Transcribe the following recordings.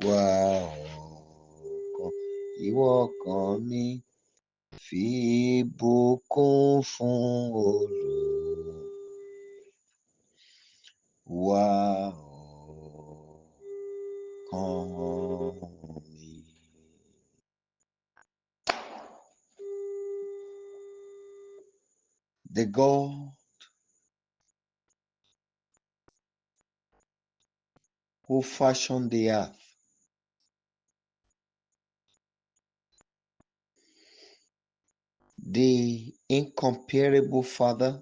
wá ọkàn ìwọ ọkàn mi fi ìbùkún fún Olúwa ọkàn mi. The God who fashioned the earth, the incomparable Father,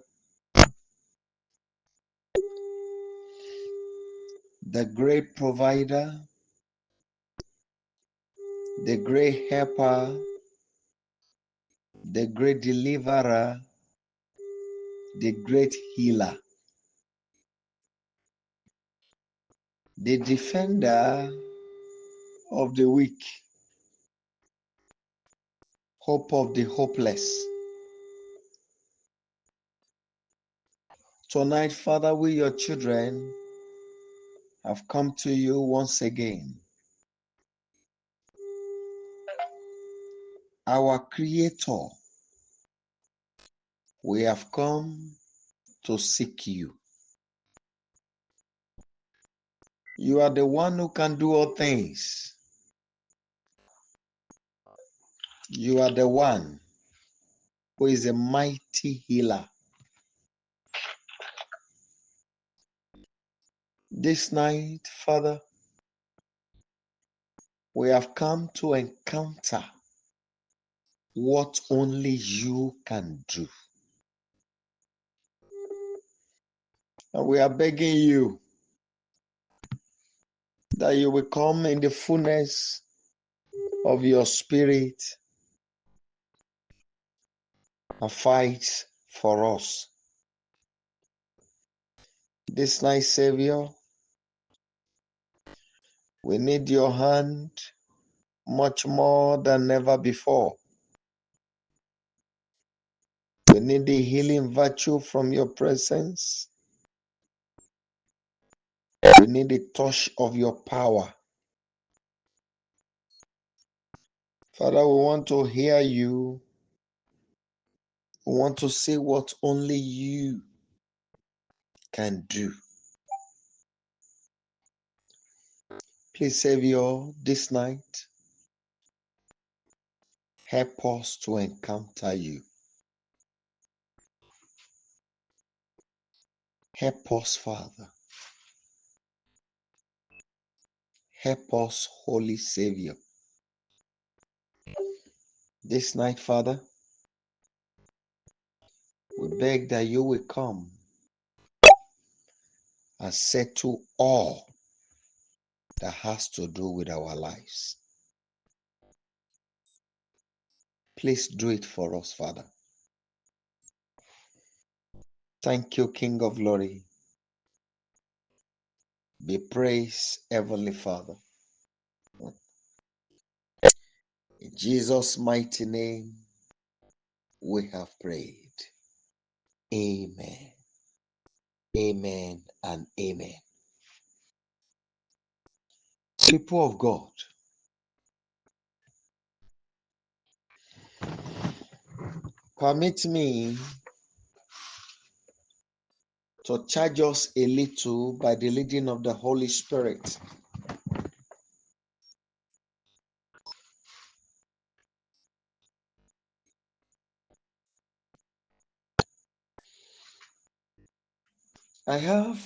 the great provider, the great helper, the great deliverer, the great healer, the defender of the weak, hope of the hopeless. Tonight, Father, we, your children, have come to you once again. Our Creator, we have come to seek you. You are the one who can do all things. You are the one who is a mighty healer. This night, Father, we have come to encounter what only you can do. And we are begging you that you will come in the fullness of your spirit and fight for us. This night, Savior, we need your hand much more than ever before. We need the healing virtue from your presence. We need the touch of your power. Father, we want to hear you. We want to see what only you can do. Please, Savior, this night, help us to encounter you. Help us, Father. Help us, Holy Savior. This night, Father, we beg that you will come and settle all that has to do with our lives. Please do it for us, Father. Thank you, King of Glory. Be praised, Heavenly Father. In Jesus' mighty name, we have prayed. Amen. Amen and amen. People of God, permit me to charge us a little by the leading of the Holy Spirit. I have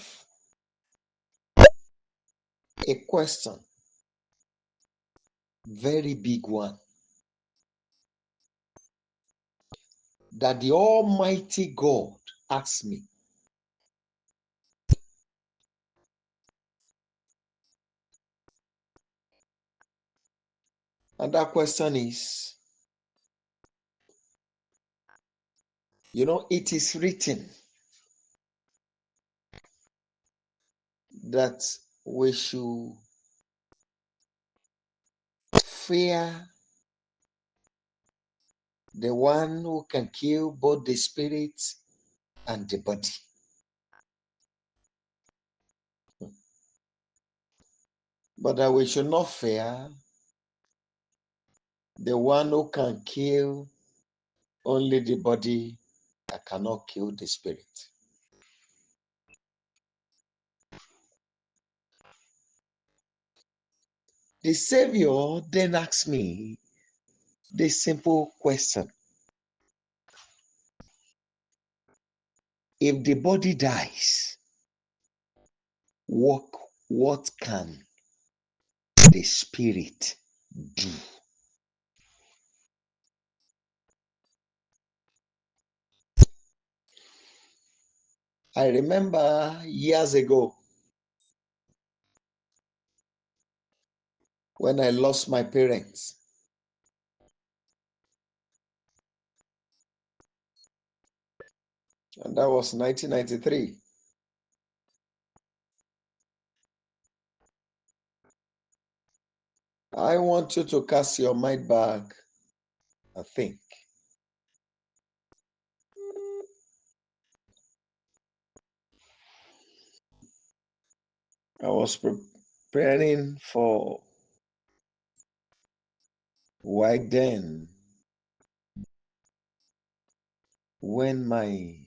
a question, very big one, that the Almighty God asked me. And that question is, it is written that we should fear the one who can kill both the spirit and the body. but that we should not fear the one who can kill only the body that cannot kill the spirit. The Savior then asked me this simple question. If the body dies, what can the spirit do? I remember years ago when I lost my parents. And that was 1993. I want you to cast your mind back and think. I was preparing for work then when my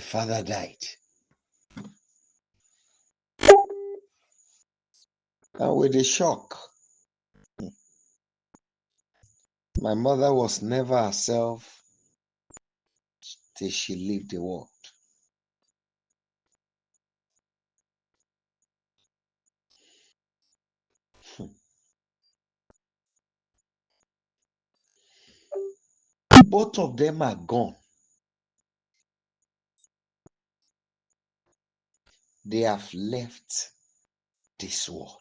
father died. And with the shock, my mother was never herself till she left the world. Both of them are gone. They have left this world.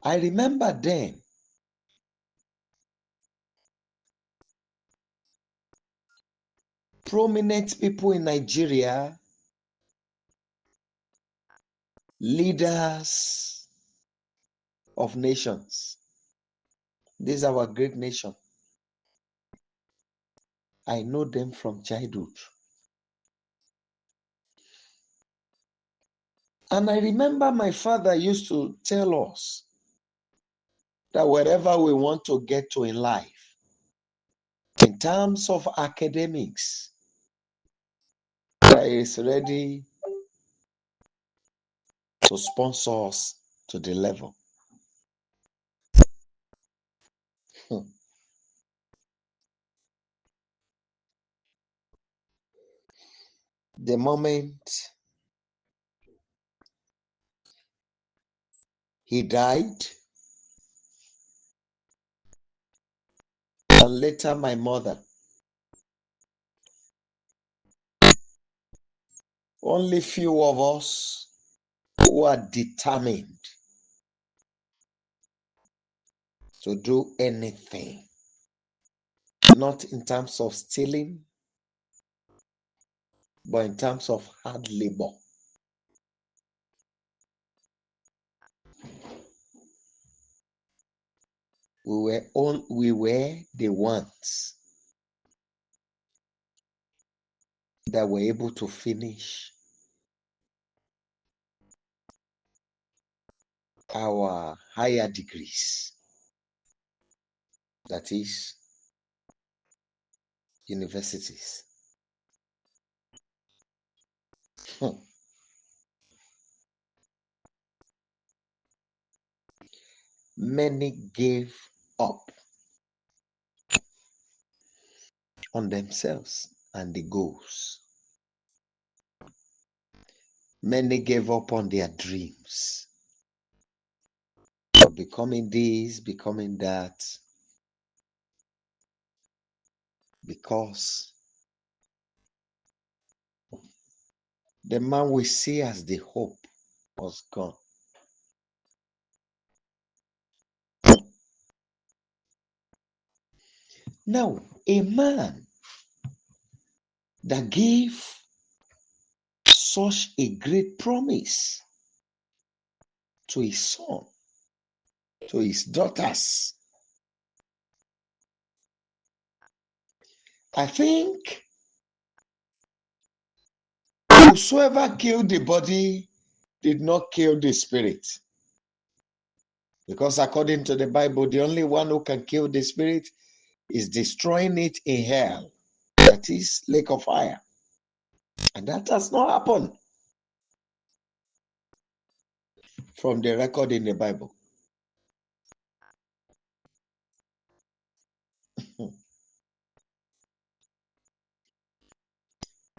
I remember then prominent people in Nigeria, leaders of nations. This is our great nation. I know them from childhood. And I remember my father used to tell us that wherever we want to get to in life, in terms of academics, that is ready to sponsor us to the level. The moment he died, and later my mother, only few of us who are determined to do anything, not in terms of stealing, but in terms of hard labor. We were the ones that were able to finish our higher degrees, that is, universities. Many gave up on themselves and the goals. Many gave up on their dreams of becoming this, becoming that, because the man we see as the hope was gone. Now, a man that gave such a great promise to his son, to his daughters, I think whosoever killed the body did not kill the spirit. Because according to the Bible, the only one who can kill the spirit is destroying it in hell. That is lake of fire. And that has not happened from the record in the Bible.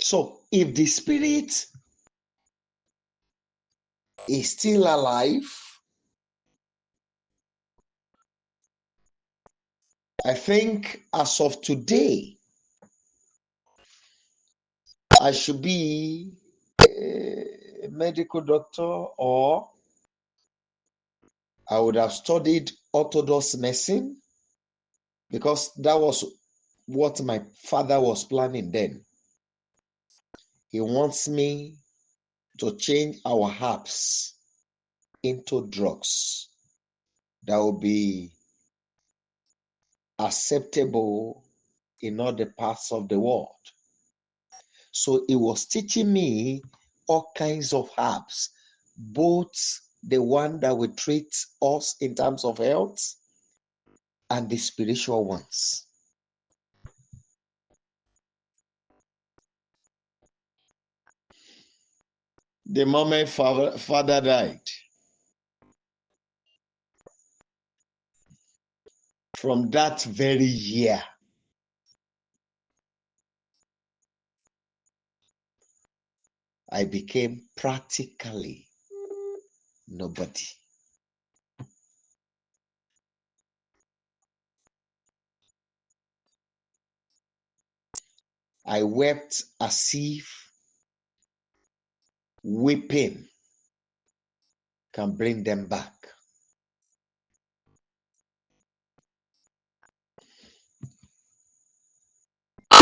So if the spirit is still alive, I think as of today, I should be a medical doctor, or I would have studied Orthodox medicine, because that was what my father was planning then. He wants me to change our herbs into drugs that will be acceptable in all the parts of the world. So he was teaching me all kinds of herbs, both the one that will treat us in terms of health and the spiritual ones. The moment father died, from that very year, I became practically nobody. I wept as if weeping can bring them back.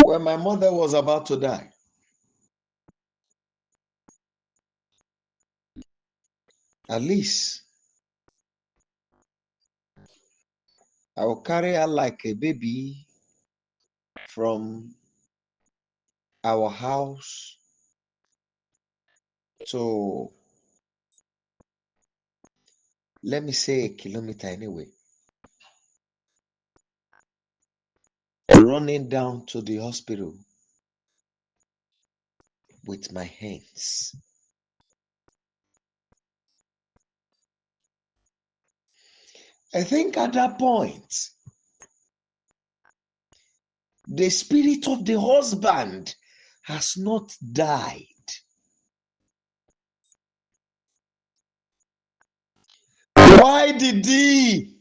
When my mother was about to die, at least I will carry her like a baby from our house to, let me say, a kilometer anyway, running down to the hospital with my hands. I think at that point, the spirit of the husband has not died. Why did he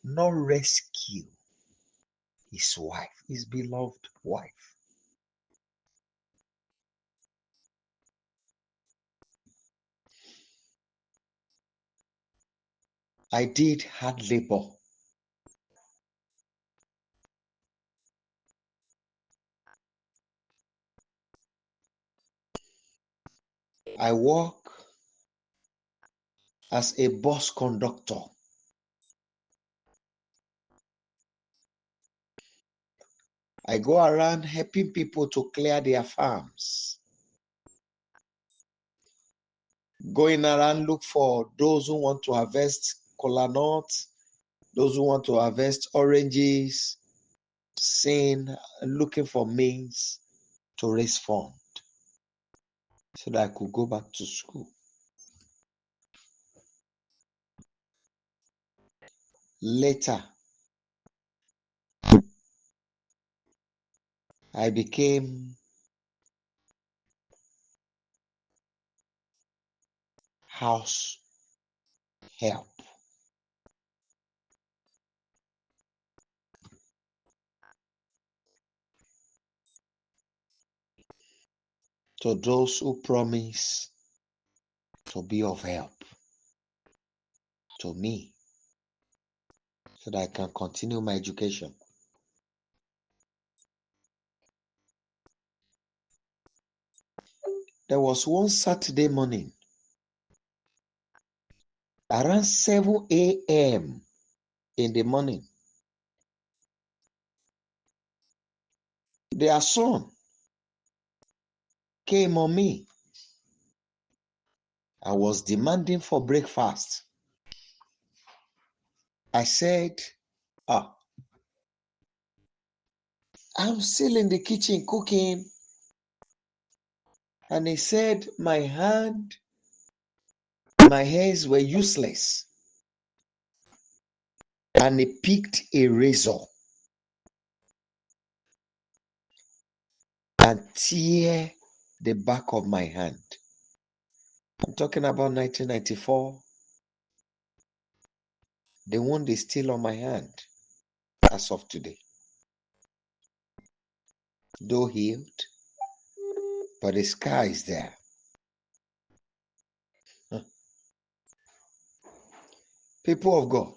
not rescue his wife, his beloved wife? I did hard labor. I work as a bus conductor. I go around helping people to clear their farms. Going around look for those who want to harvest kola nuts, those who want to harvest oranges, looking for means to raise funds so that I could go back to school. Later, I became house help. To those who promise to be of help to me so that I can continue my education. There was one Saturday morning, around 7 a.m. in the morning, their son came on me I was demanding for breakfast. I said, I'm still in the kitchen cooking. And he said, my hands were useless. And he picked a razor and tear the back of my hand. I'm talking about 1994. The wound is still on my hand as of today. Though healed, but the scar is there. People of God,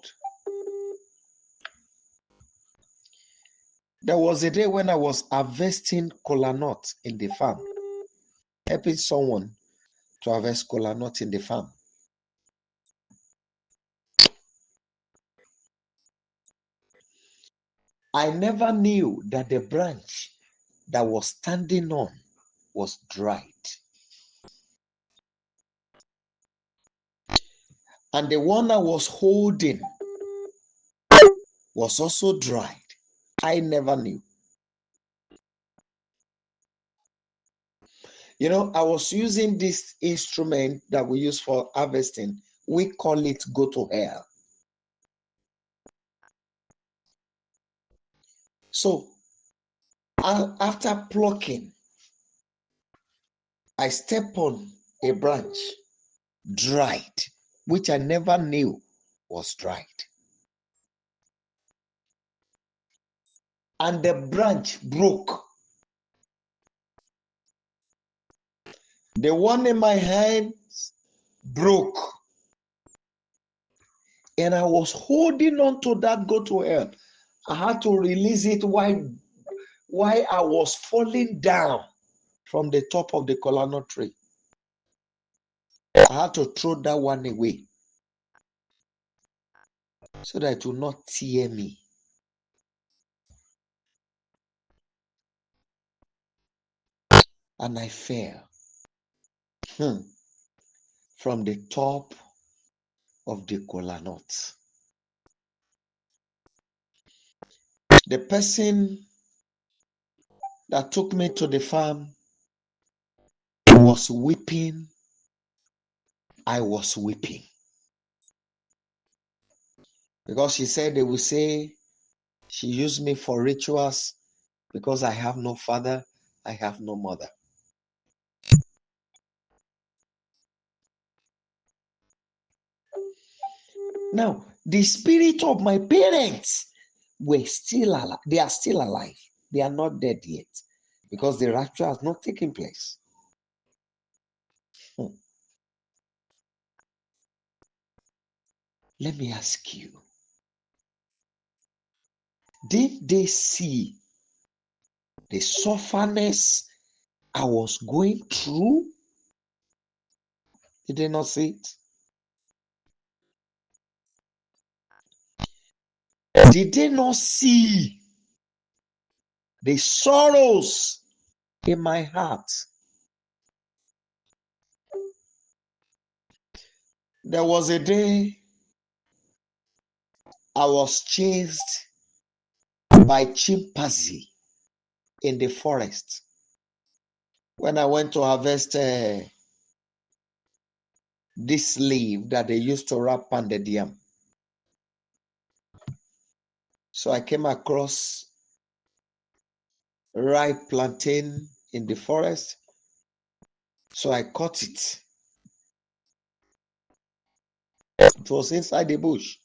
there was a day when I was harvesting kola nut in the farm, helping someone to harvest kola nut in the farm. I never knew that the branch that was standing on was dried. And the one I was holding was also dried. I never knew. You know, I was using this instrument that we use for harvesting. We call it go to hell. So after plucking, I step on a branch, dried, which I never knew was dried. And the branch broke. The one in my hand broke. And I was holding on to that go to hell. I had to release it while I was falling down from the top of the kola nut tree. I had to throw that one away so that it will not tear me. And I fell from the top of the kola nut. The person that took me to the farm was weeping. I was weeping. Because she said they will say she used me for rituals because I have no father, I have no mother. Now, the spirit of my parents were still alive. They are still alive. They are not dead yet because the rapture has not taken place. Let me ask you, did they see the sufferness I was going through? Did they not see it? Did they not see the sorrows in my heart? There was a day I was chased by chimpanzee in the forest when I went to harvest this leaf that they used to wrap pounded yam. So I came across ripe plantain in the forest. So I caught it. It was inside the bush.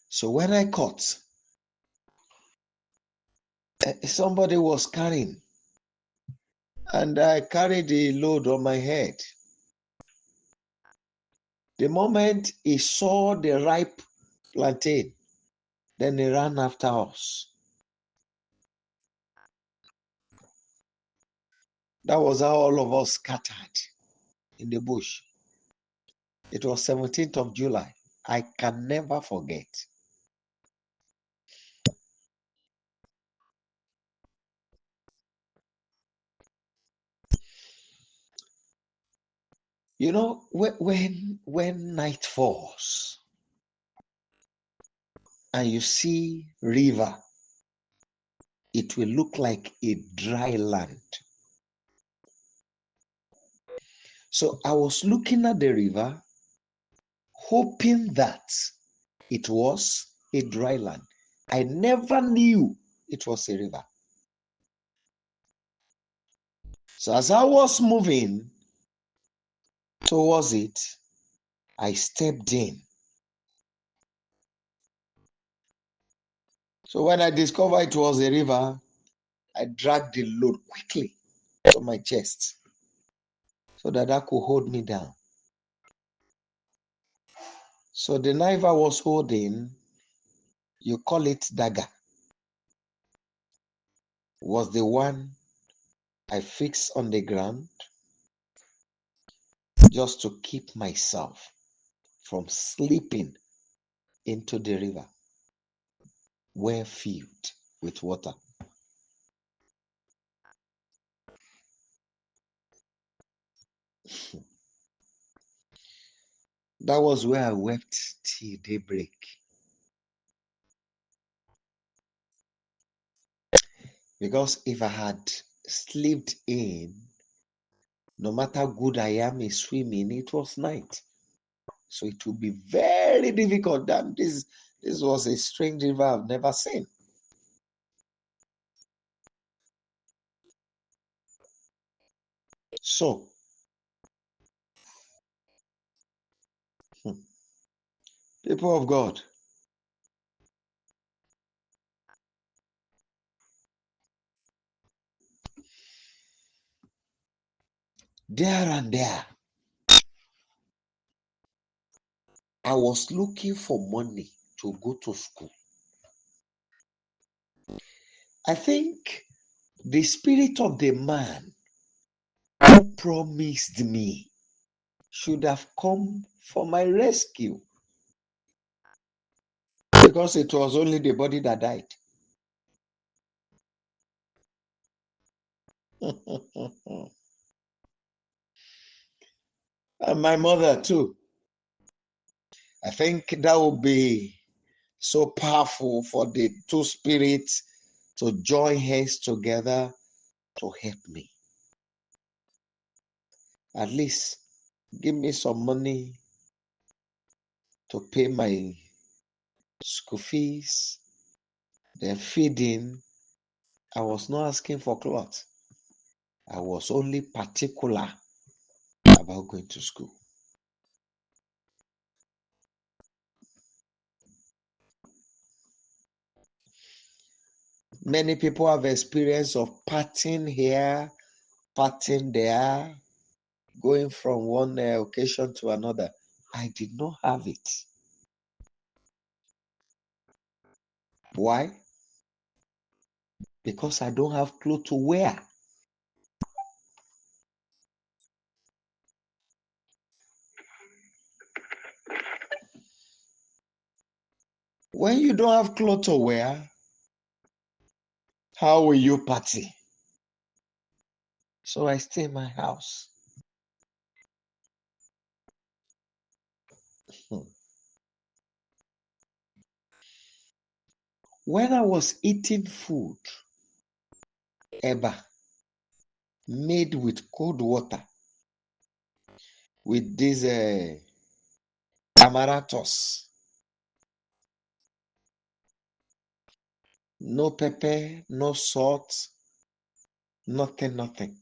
So when I caught, somebody was carrying, and I carried the load on my head. The moment he saw the ripe plantain, then he ran after us. That was how all of us scattered in the bush. It was 17th of July. I can never forget. You know, when night falls and you see river, it will look like a dry land. So I was looking at the river, hoping that it was a dry land. I never knew it was a river. So as I was moving towards it, I stepped in. So when I discovered it was a river, I dragged the load quickly to my chest so that could hold me down. So the knife I was holding, you call it dagger, was the one I fixed on the ground just to keep myself from slipping into the river, well filled with water. That was where I wept till daybreak. Because if I had slipped in, no matter how good I am in swimming, it was night. So it would be very difficult. And this was a strange river I've never seen. So, people of God, there and there, I was looking for money to go to school. I think the spirit of the man who promised me should have come for my rescue, because it was only the body that died. And my mother too. I think that would be so powerful for the two spirits to join hands together to help me. At least give me some money to pay my school fees, then feeding. I was not asking for clothes. I was only particular about going to school. Many people have experience of partying here, partying there, going from one occasion to another. I did not have it. Why? Because I don't have clothes to wear. When you don't have clothes to wear, how will you party? So I stay in my house. When I was eating food, eba, made with cold water, with this amaratos, no pepper, no salt, nothing.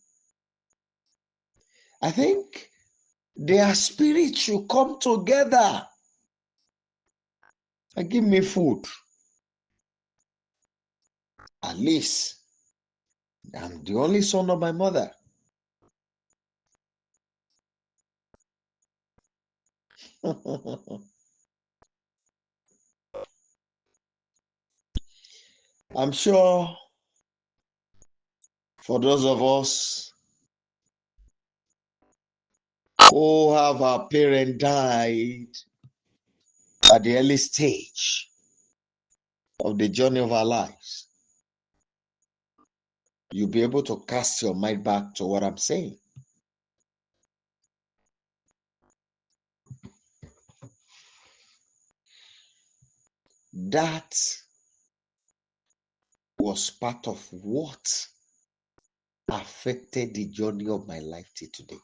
I think their spirits should come together and give me food. At least I'm the only son of my mother. I'm sure for those of us who have our parent died at the early stage of the journey of our lives, you'll be able to cast your mind back to what I'm saying. That was part of what affected the journey of my life till today.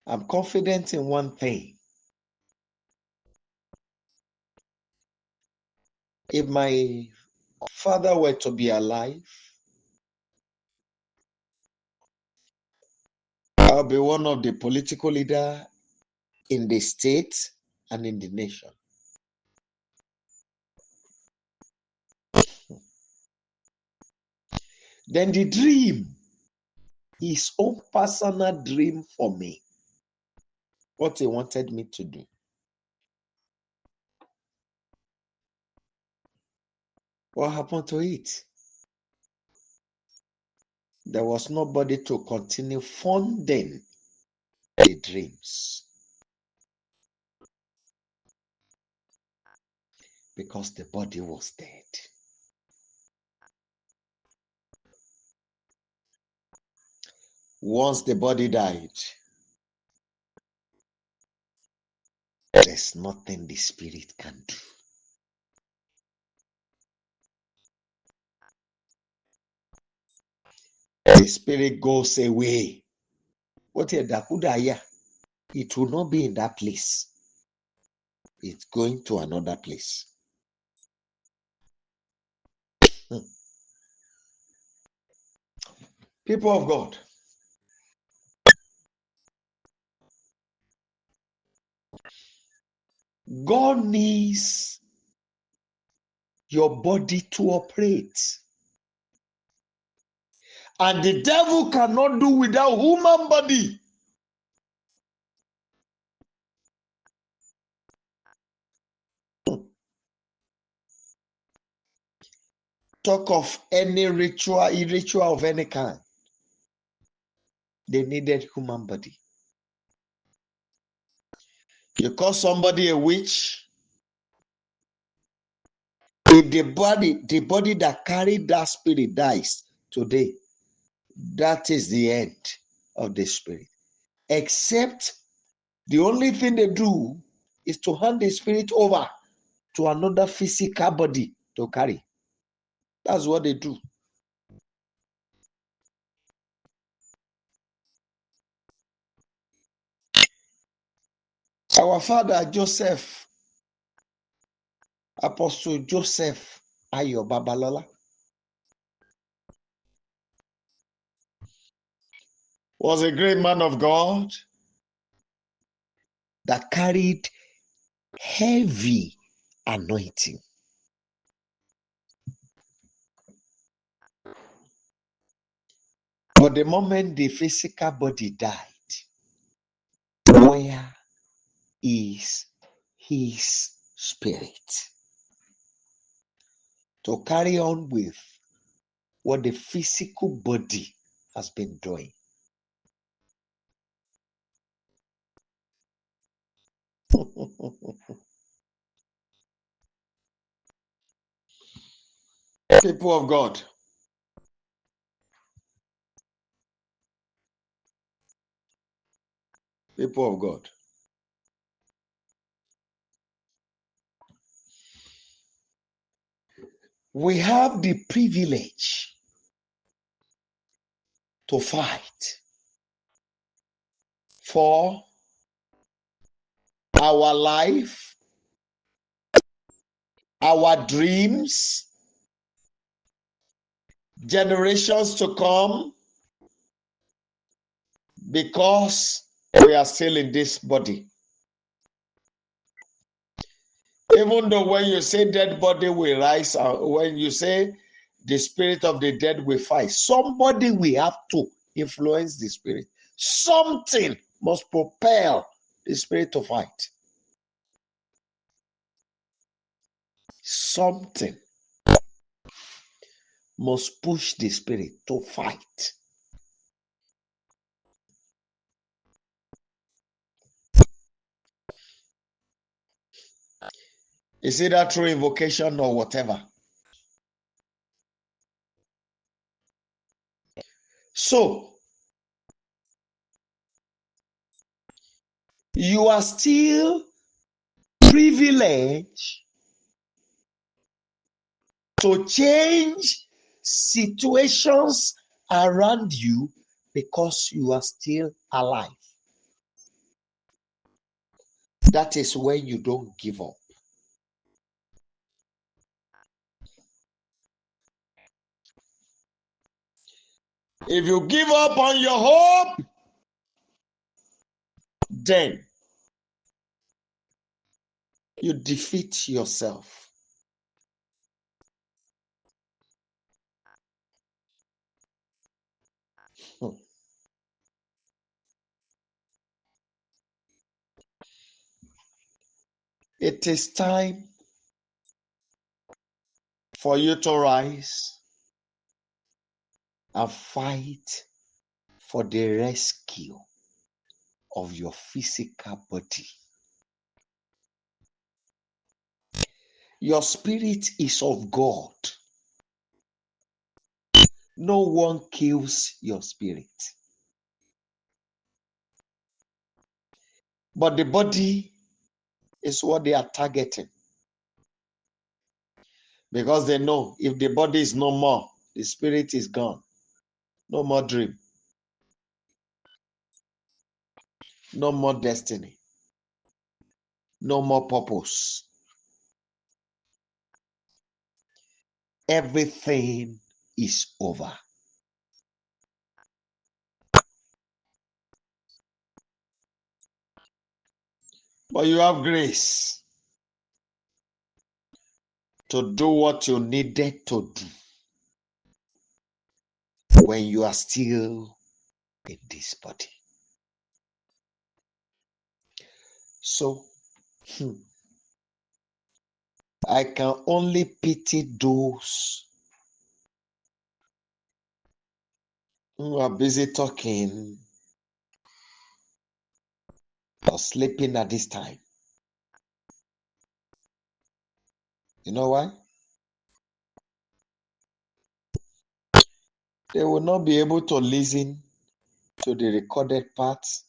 I'm confident in one thing. If my father were to be alive, I'll be one of the political leaders in the state and in the nation. Then the dream, his own personal dream for me, what he wanted me to do. What happened to it? There was nobody to continue funding the dreams because the body was dead. Once the body died, there's nothing the spirit can do. The spirit goes away. What is that? It will not be in that place. It's going to another place. People of God, God needs your body to operate. And the devil cannot do without human body. Talk of any ritual of any kind. They needed human body. You call somebody a witch. If the body that carried that spirit dies today, that is the end of the spirit. Except the only thing they do is to hand the spirit over to another physical body to carry. That's what they do. Our father Joseph, Apostle Joseph Ayo Babalola, was a great man of God that carried heavy anointing. But the moment the physical body died, where is his spirit? To carry on with what the physical body has been doing. People of God, people of God, we have the privilege to fight for our life, our dreams, generations to come, because we are still in this body. Even though when you say dead body will rise, when you say the spirit of the dead will fight, somebody will have to influence the spirit. Something must propel the spirit to fight. Something must push the spirit to fight. Is it that through invocation or whatever? So, you are still privileged to change situations around you because you are still alive. That is when you don't give up. If you give up on your hope, then you defeat yourself. It is time for you to rise and fight for the rescue of your physical body. Your spirit is of God. No one kills your spirit. But the body is what they are targeting. Because they know if the body is no more, the spirit is gone. No more dream. No more destiny. No more purpose. Everything is over. But you have grace to do what you needed to do when you are still in this body. So, I can only pity those who are busy talking or sleeping at this time. You know why? They will not be able to listen to the recorded parts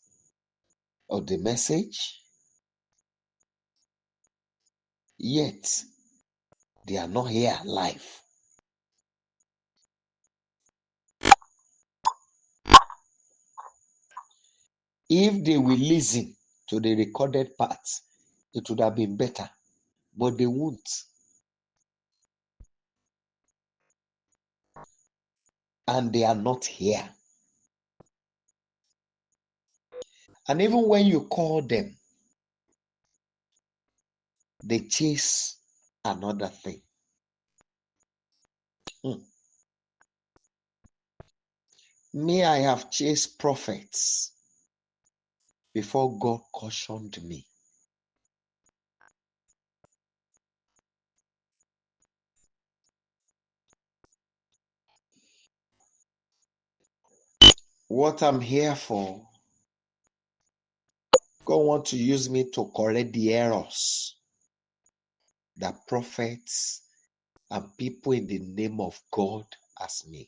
of the message, yet they are not here live. If they will listen to the recorded parts, it would have been better, but they won't. And they are not here. And even when you call them, they chase another thing. Me, I have chased prophets before God cautioned me. What I'm here for, God wants to use me to correct the errors that prophets and people in the name of God has made.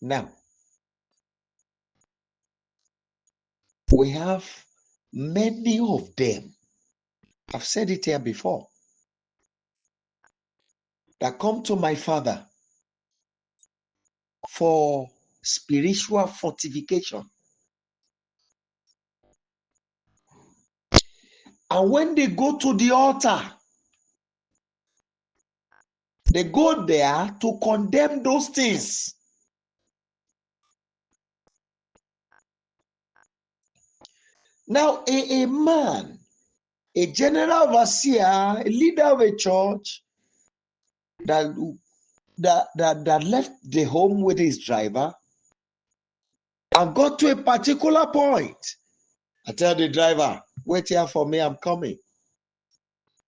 Now, we have many of them. I've said it here before. That come to my father for spiritual fortification. And when they go to the altar, they go there to condemn those things. Now, a man, a general overseer, a leader of a church that left the home with his driver and got to a particular point. I tell the driver, wait here for me, I'm coming.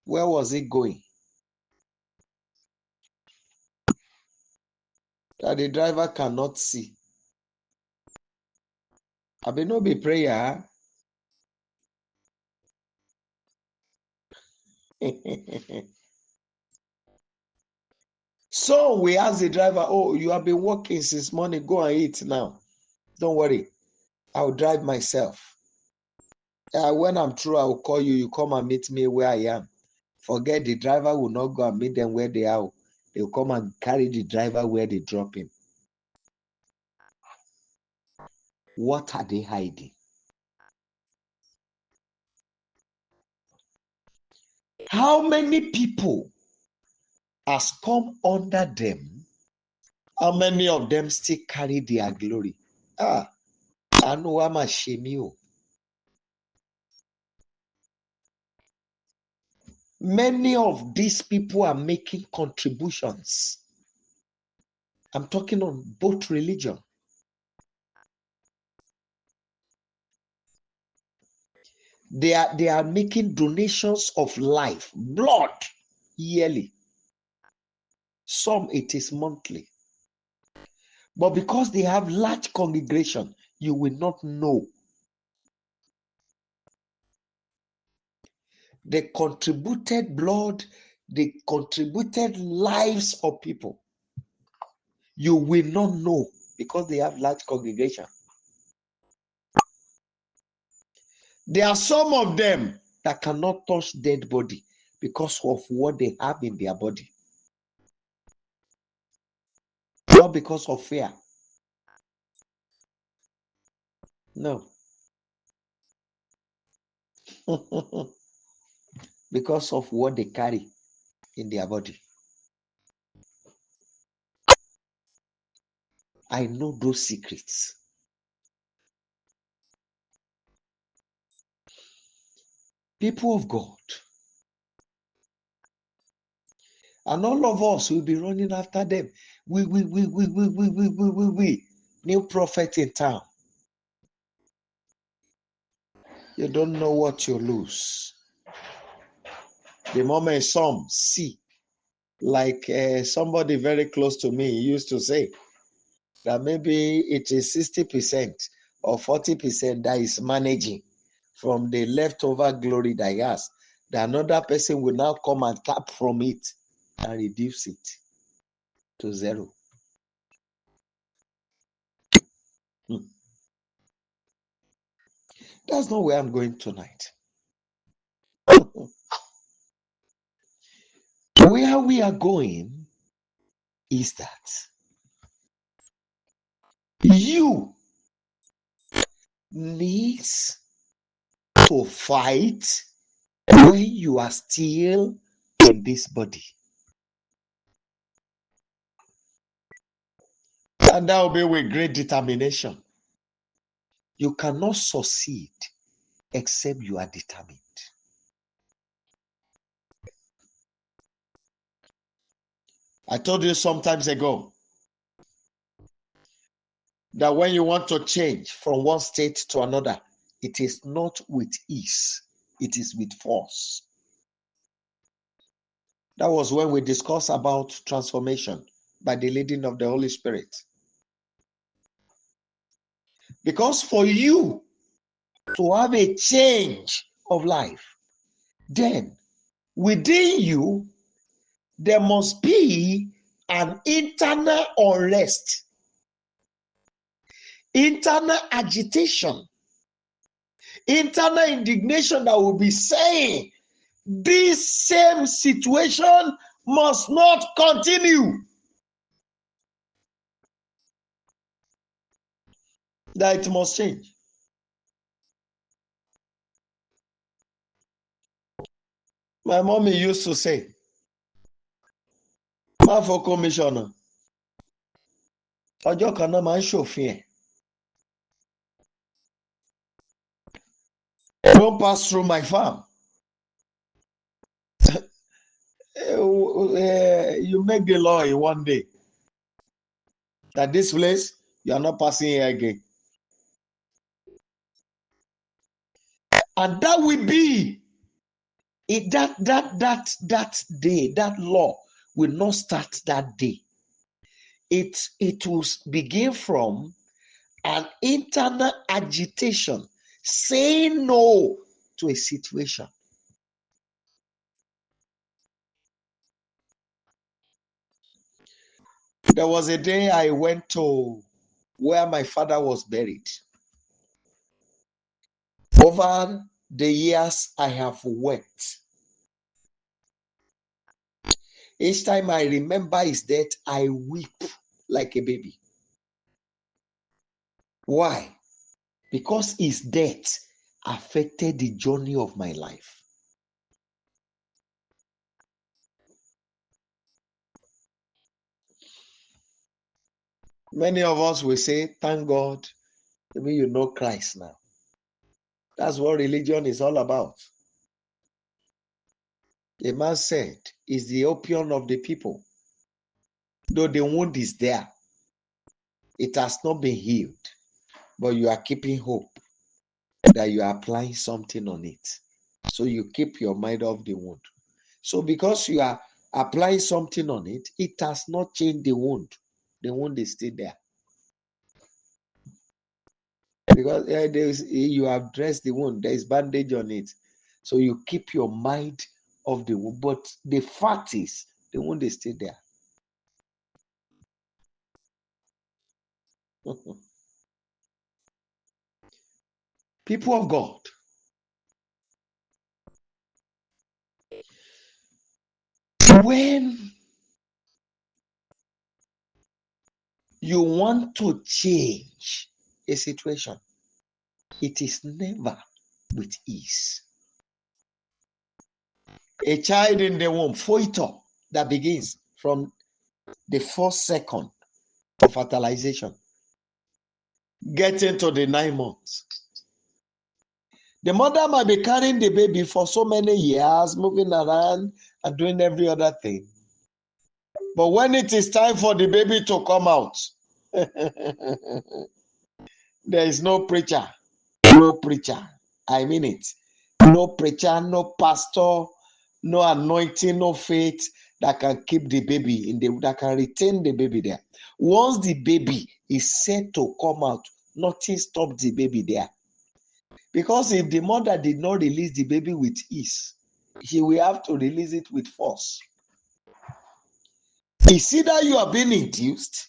Where was he going? That the driver cannot see. I may not be prayer. So we ask the driver, oh, you have been working since morning, go and eat now. Don't worry, I'll drive myself. When I'm through, I'll call you. You come and meet me where I am. Forget, the driver will not go and meet them where they are. They'll come and carry the driver where they drop him. What are they hiding? How many people has come under them? How many of them still carry their glory? I know I'm ashamed. Many of these people are making contributions. I'm talking on both religion. They are making donations of life, blood, yearly. Some it is monthly. But because they have large congregation, you will not know. They contributed blood, they contributed lives of people. You will not know because they have large congregation. There are some of them that cannot touch dead body because of what they have in their body. Not because of fear. No. Because of what they carry in their body. I know those secrets. People of God. And all of us will be running after them. We. New prophet in town. You don't know what you lose. The moment some see, like somebody very close to me used to say, that maybe it is 60% or 40% that is managing from the leftover glory that he has. The another person will now come and tap from it and reduce it to zero. That's not where I'm going tonight. Where we are going is that you need to fight when you are still in this body. And that will be with great determination. You cannot succeed except you are determined. I told you sometimes ago that when you want to change from one state to another, it is not with ease, it is with force. That was when we discussed about transformation by the leading of the Holy Spirit. Because for you to have a change of life, then within you, there must be an internal unrest, internal agitation, internal indignation that will be saying, this same situation must not continue. That it must change. My mommy used to say, má for commissioner, ọjọ́ kan náà máa ń ṣòfin ẹ̀. Don't pass through my farm. You make the law in one day that this place you are not passing here again. And that will be it, that day, that law will not start that day. It will begin from an internal agitation, saying no to a situation. There was a day I went to where my father was buried. Over the years, I have wept. Each time I remember his death, I weep like a baby. Why? Because his death affected the journey of my life. Many of us will say, thank God, maybe you know Christ now. That's what religion is all about. A man said, it's the opium of the people. Though the wound is there, it has not been healed, but you are keeping hope that you are applying something on it. So you keep your mind off the wound. So because you are applying something on it, it has not changed the wound. The wound is still there. Because you have dressed the wound, there is bandage on it. So you keep your mind off the wound. But the fact is, the wound is still there. People of God, when you want to change a situation, it is never with ease. A child in the womb, foetor, that begins from the first second of fertilization, getting to the 9 months. The mother might be carrying the baby for so many years, moving around and doing every other thing. But when it is time for the baby to come out, there is no preacher. No preacher. I mean it. No preacher, no pastor, no anointing, no faith that can keep the baby that can retain the baby there. Once the baby is set to come out, nothing stops the baby there. Because if the mother did not release the baby with ease, she will have to release it with force. It's either you are being induced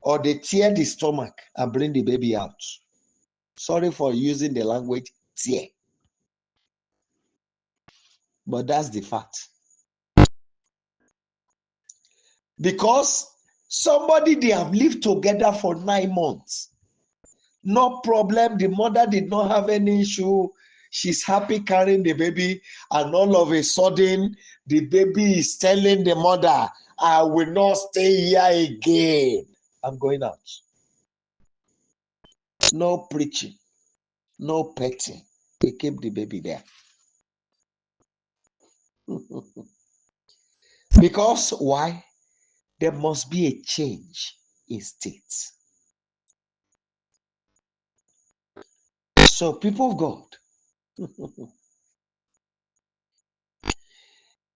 or they tear the stomach and bring the baby out. Sorry for using the language tear. But that's the fact. Because somebody they have lived together for 9 months. No problem. The mother did not have any issue. She's happy carrying the baby. And all of a sudden, the baby is telling the mother, I will not stay here again. I'm going out. No preaching. No petting. They keep the baby there. Because why? There must be a change in state. So, people of God,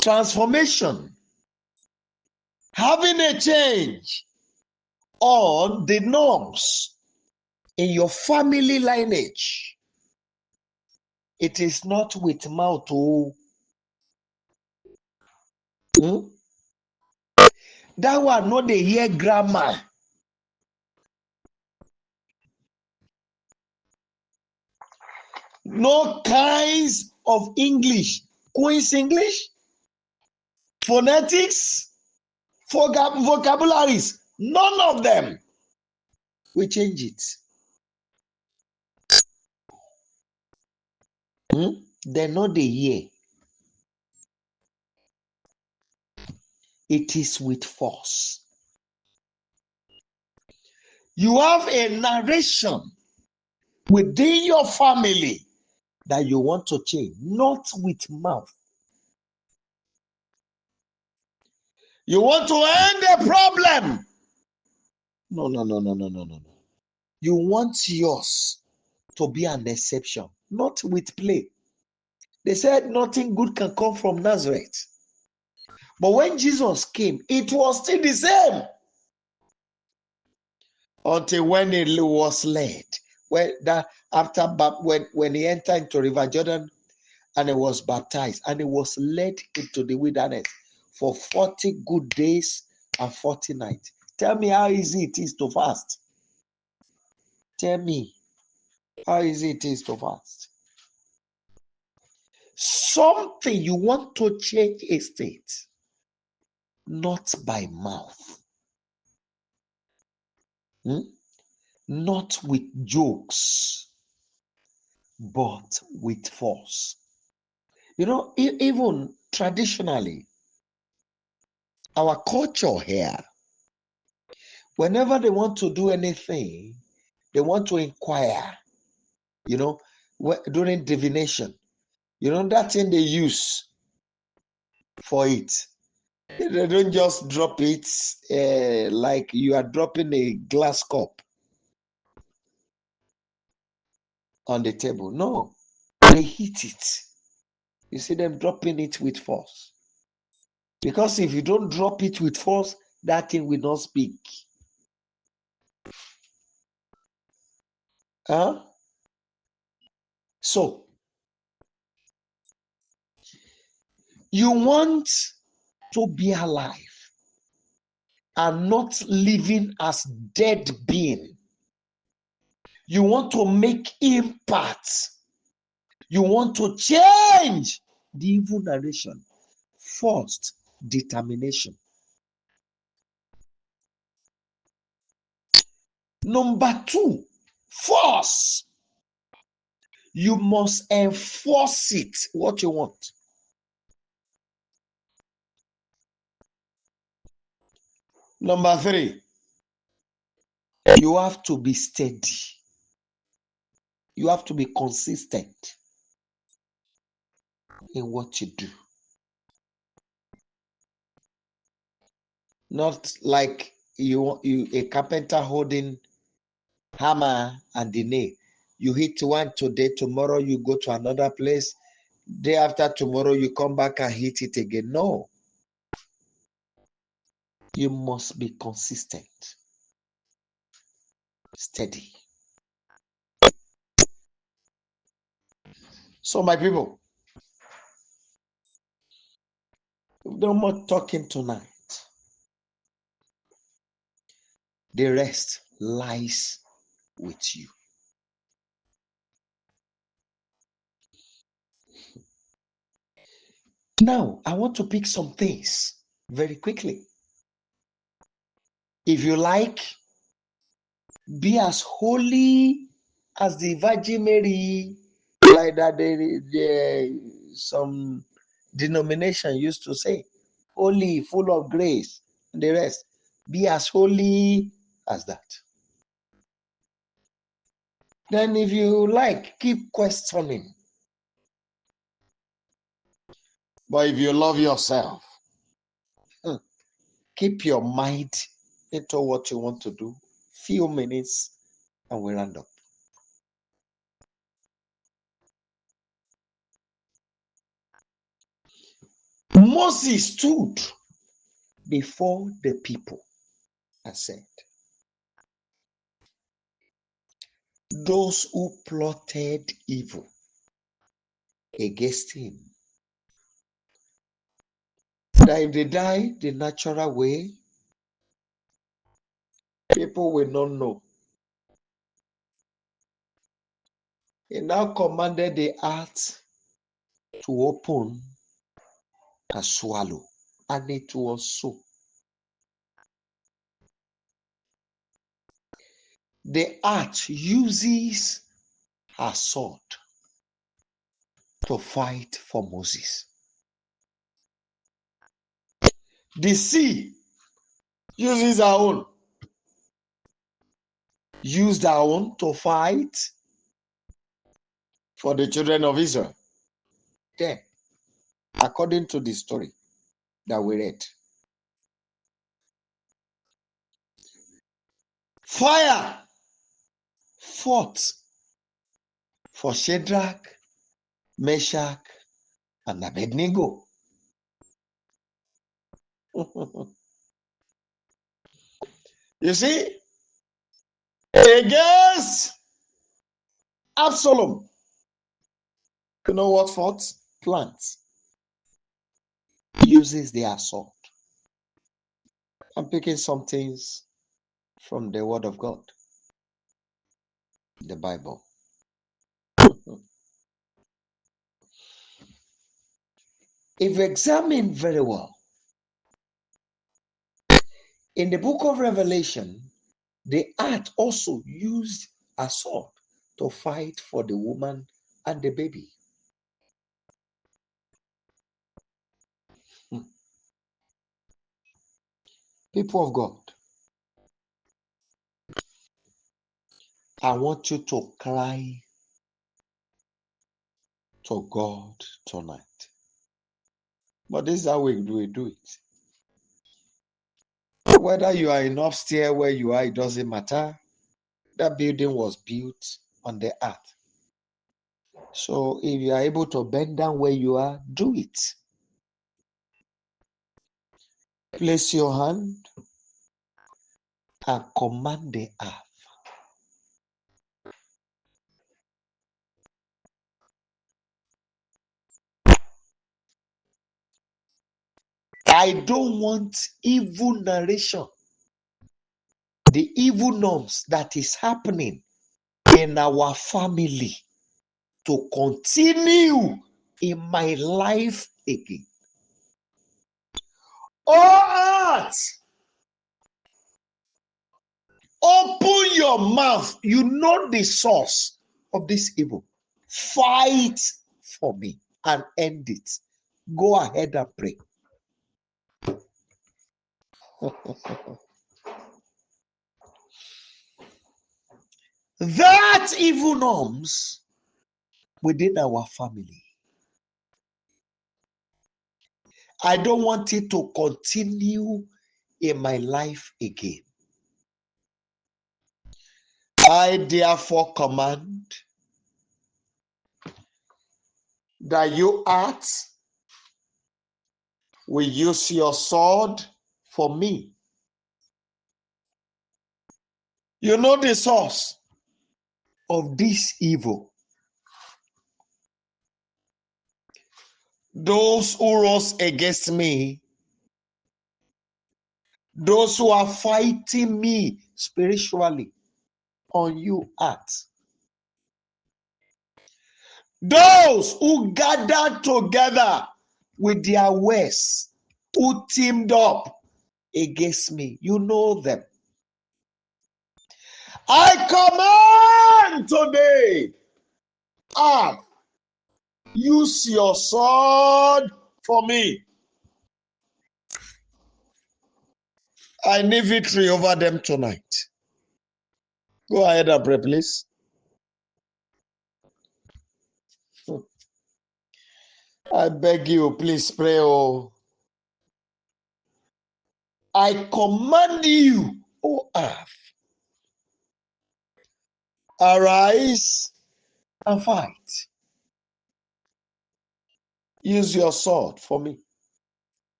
transformation, having a change on the norms in your family lineage, it is not with mouth. That one not the hear grammar. No kinds of English, Queen's English, phonetics, vocabularies, none of them. We change it. They're not the hear. It is with force. You have a narration within your family that you want to change, not with mouth. You want to end the problem. No. You want yours to be an exception, not with play. They said nothing good can come from Nazareth. But when Jesus came, it was still the same. Until when he was led. When he entered into River Jordan and he was baptized and he was led into the wilderness for 40 good days and 40 nights. Tell me how easy it is to fast. Tell me how easy it is to fast. Something you want to change a state, not by mouth, not with jokes, but with force. You know, even traditionally, our culture here, whenever they want to do anything, they want to inquire, you know, during divination, you know, that thing they use for it. They don't just drop it like you are dropping a glass cup on the table. No, they hit it. You see them dropping it with force. Because if you don't drop it with force, that thing will not speak. Huh? So, you want to be alive and not living as dead being. You want to make impact. You want to change the evil narration. First, determination. Number two, force. You must enforce it, what you want. Number three, you have to be steady. You have to be consistent in what you do. Not like you a carpenter holding hammer and the nail. You hit one today, tomorrow you go to another place. Day after tomorrow you come back and hit it again. No. You must be consistent, steady. So my people, no more talking tonight. The rest lies with you. Now, I want to pick some things very quickly. If you like, be as holy as the Virgin Mary, like that some denomination used to say. Holy, full of grace, and the rest. Be as holy as that. Then if you like, keep questioning. But if you love yourself, keep your mind into what you want to do. Few minutes and we round up. Moses stood before the people and said, those who plotted evil against him, that if they die the natural way, people will not know. He now commanded the earth to open and swallow, and it was so. The earth uses her sword to fight for Moses. The sea uses her own, used her own to fight for the children of Israel. Then, according to the story that we read, fire fought for Shadrach, Meshach, and Abednego. You see, against Absalom, you know what fought? Plants uses their sword. I'm picking some things from the Word of God, the Bible. If you examine very well, in the book of Revelation, the earth also used a sword to fight for the woman and the baby. People of God, I want you to cry to God tonight. But this is how we do it. Whether you are in upstairs where you are, it doesn't matter. That building was built on the earth. So if you are able to bend down where you are, do it. Place your hand and command the earth. I don't want evil narration, the evil norms that is happening in our family to continue in my life again. Oh, earth, open your mouth. You know the source of this evil. Fight for me and end it. Go ahead and pray. That evil norms within our family, I don't want it to continue in my life again. I therefore command that you earth will use your sword for me. You know the source of this evil. Those who rose against me, those who are fighting me spiritually on you earth, those who gathered together with their ways, who teamed up against me, you know them. I command today, use your sword for me. I need victory over them tonight. Go ahead and pray, please. I beg you, please pray. Oh, I command you, O earth, arise and fight. Use your sword for me.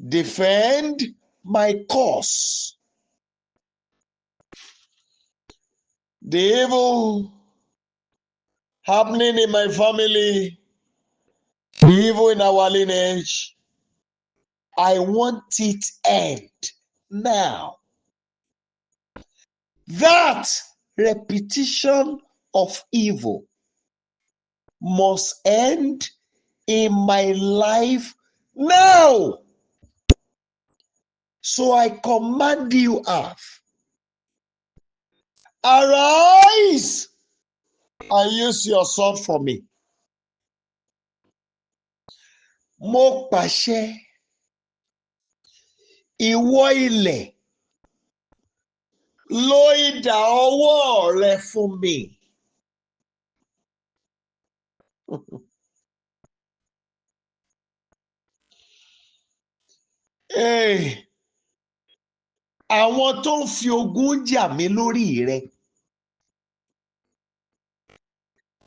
Defend my cause. The evil happening in my family, the evil in our lineage, I want it end now. That repetition of evil must end in my life now. So I command you, earth, arise and use your sword for me. Mo pàṣẹ, ìwọ ilẹ̀, lo idà ọwọ́ rẹ fún mi. Àwọn tó ń fi ogun jà mí lórí rẹ,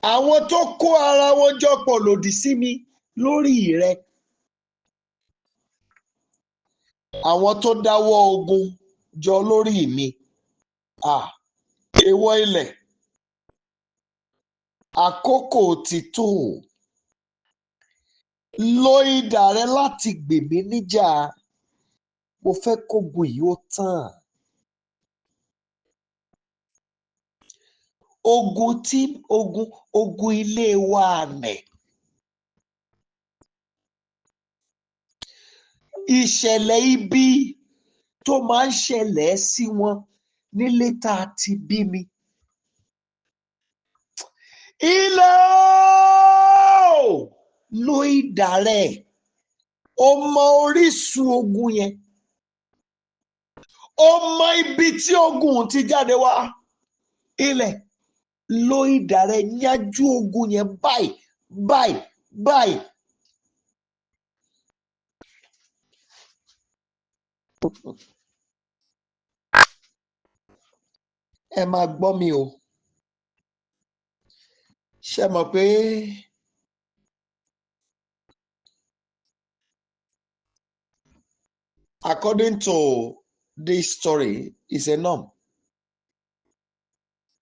àwọn tó kó ara wọn jọ pọ̀ lòdì sí mi lórí rẹ, àwọn tó dáwọ́ ogun jọ lórí mi. Ìwọ ilẹ̀, àkókò ti tó. Lo idà rẹ láti gbè mí níjà. Mo fẹ́ kógun yìí ó tán. Ogun ilé wa nẹ̀. Ìṣẹ̀lẹ̀ ibi tó máa ń ṣẹlẹ̀ sí wọn nílé tá a ti bí mi. Ilé ló ìdàrẹ́. Ó mọ orísun ogun yẹn. Ó mọ ibi tí ogun ti jáde wá. Ilẹ̀ ló ìdàrẹ́ yanjú ogun yẹn báyìí. Ẹ máa gbọ́ mi o. Ṣé mọ̀ pé according to this story is a norm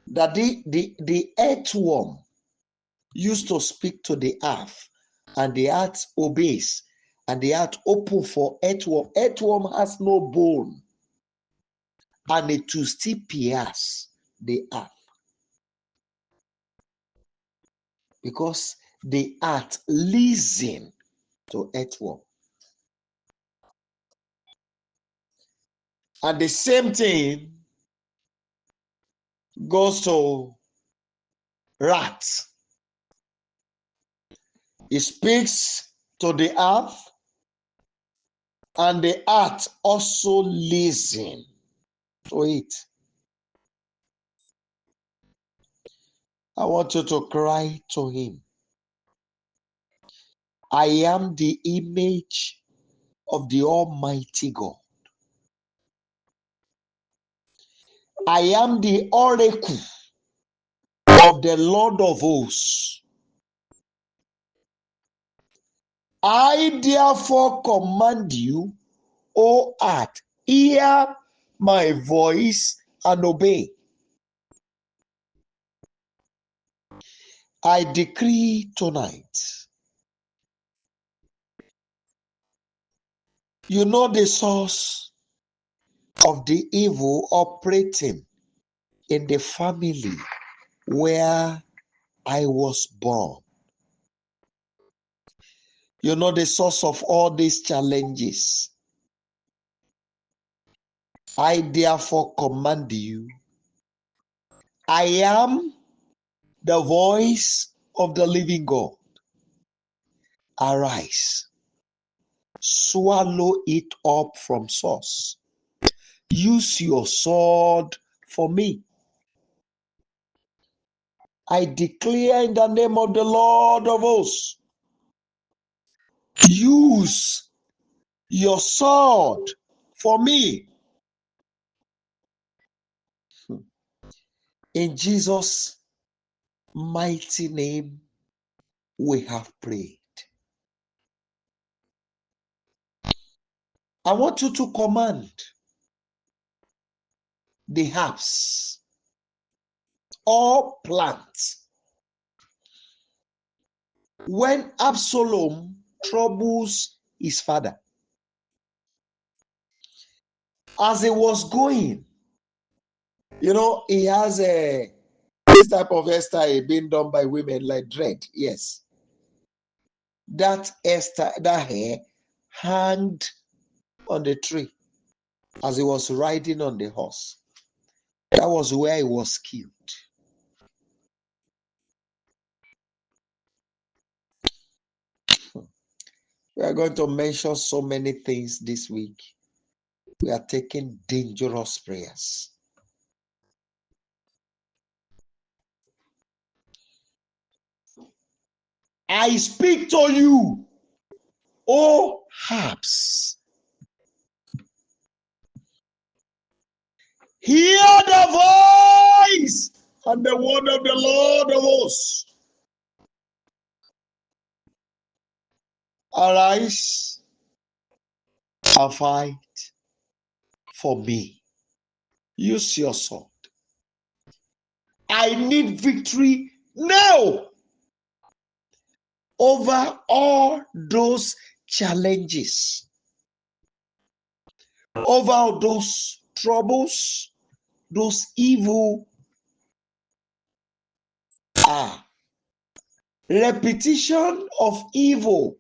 that the earthworm used to speak to the earth and the earth obeys and the earth open for earthworm. Earthworm has no bone and it will still pierce the earth because the earth listen to earthworm. And the same thing goes to rats. It speaks to the earth, and the earth also listen to it. I want you to cry to him. I am the image of the Almighty God. I am the oracle of the Lord of hosts. I therefore command you, O earth, hear my voice and obey. I decree tonight, you know the source of the evil operating in the family where I was born. You know the source of all these challenges. I therefore command you. I am the voice of the living God. Arise, swallow it up from source. Use your sword for me. I declare in the name of the Lord of hosts, use your sword for me. In Jesus' mighty name, we have prayed. I want you to command the herbs, all plants. When Absalom troubles his father, as he was going, he has this type of hairstyle being done by women like dread. Yes. That hair hanged on the tree as he was riding on the horse. That was where he was killed. We are going to mention so many things this week. We are taking dangerous prayers. I speak to you, O herbs. Hear the voice and the word of the Lord of hosts. Arise and fight for me. Use your sword. I need victory now over all those challenges. over those troubles, those evil repetition of evil,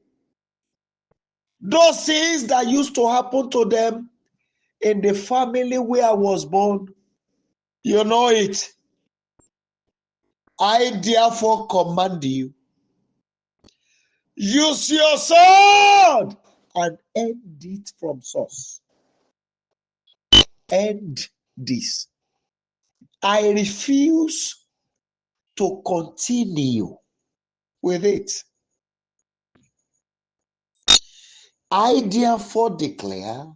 those things that used to happen to them in the family where I was born. You know it. I therefore command you, use your sword and end it from source. End this. I refuse to continue with it. I therefore declare,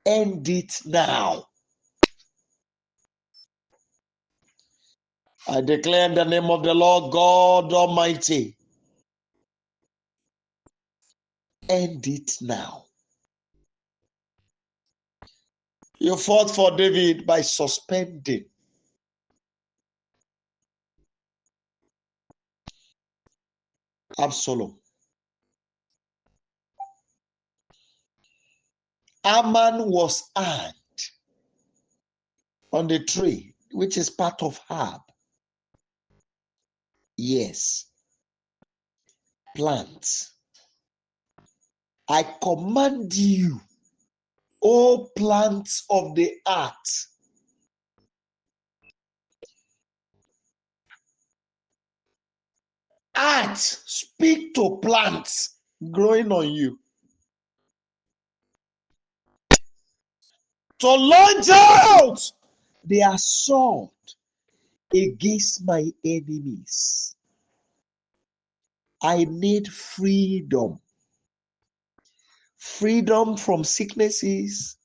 end it now. I declare in the name of the Lord God Almighty, end it now. You fought for David by suspending Absalom. Ammon was hanged on the tree, which is part of herb. Yes, plants. I command you, O plants of the earth, earth, speak to plants growing on you, to launch out the assault against my enemies. I need freedom. Freedom from sicknesses,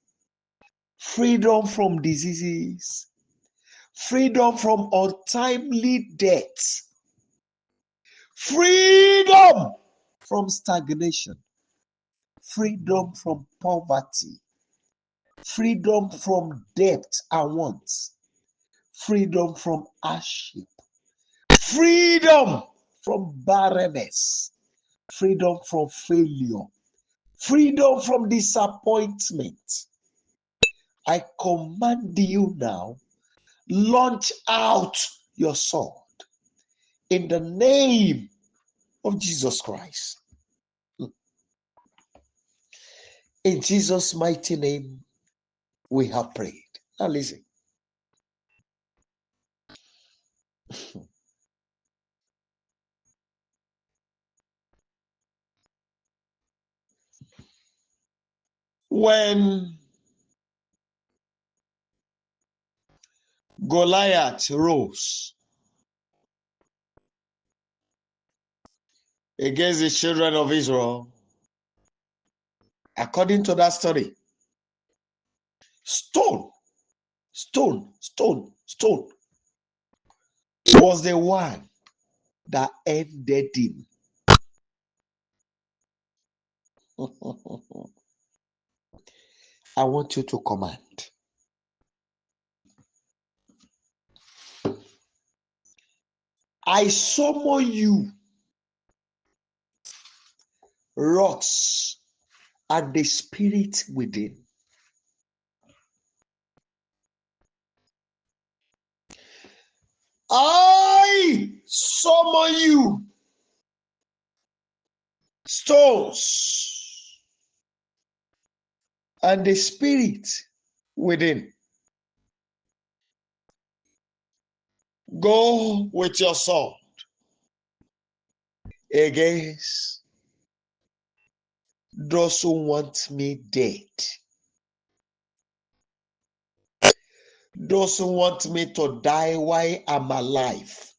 freedom from diseases, freedom from untimely death, freedom from stagnation, freedom from poverty, freedom from debt and wants, freedom from hardship, freedom from barrenness, freedom from failure, freedom from disappointment. I command you now, launch out your sword in the name of Jesus Christ. In Jesus' mighty name, we have prayed. Now listen. When Goliath rose against the children of Israel, according to that story, stone, stone, stone, stone was the one that ended him. I want you to command. I summon you, rocks, and the spirit within. I summon you, stones, and the spirit within. Go with your sword against those who want me dead, those who want me to die while I'm alive,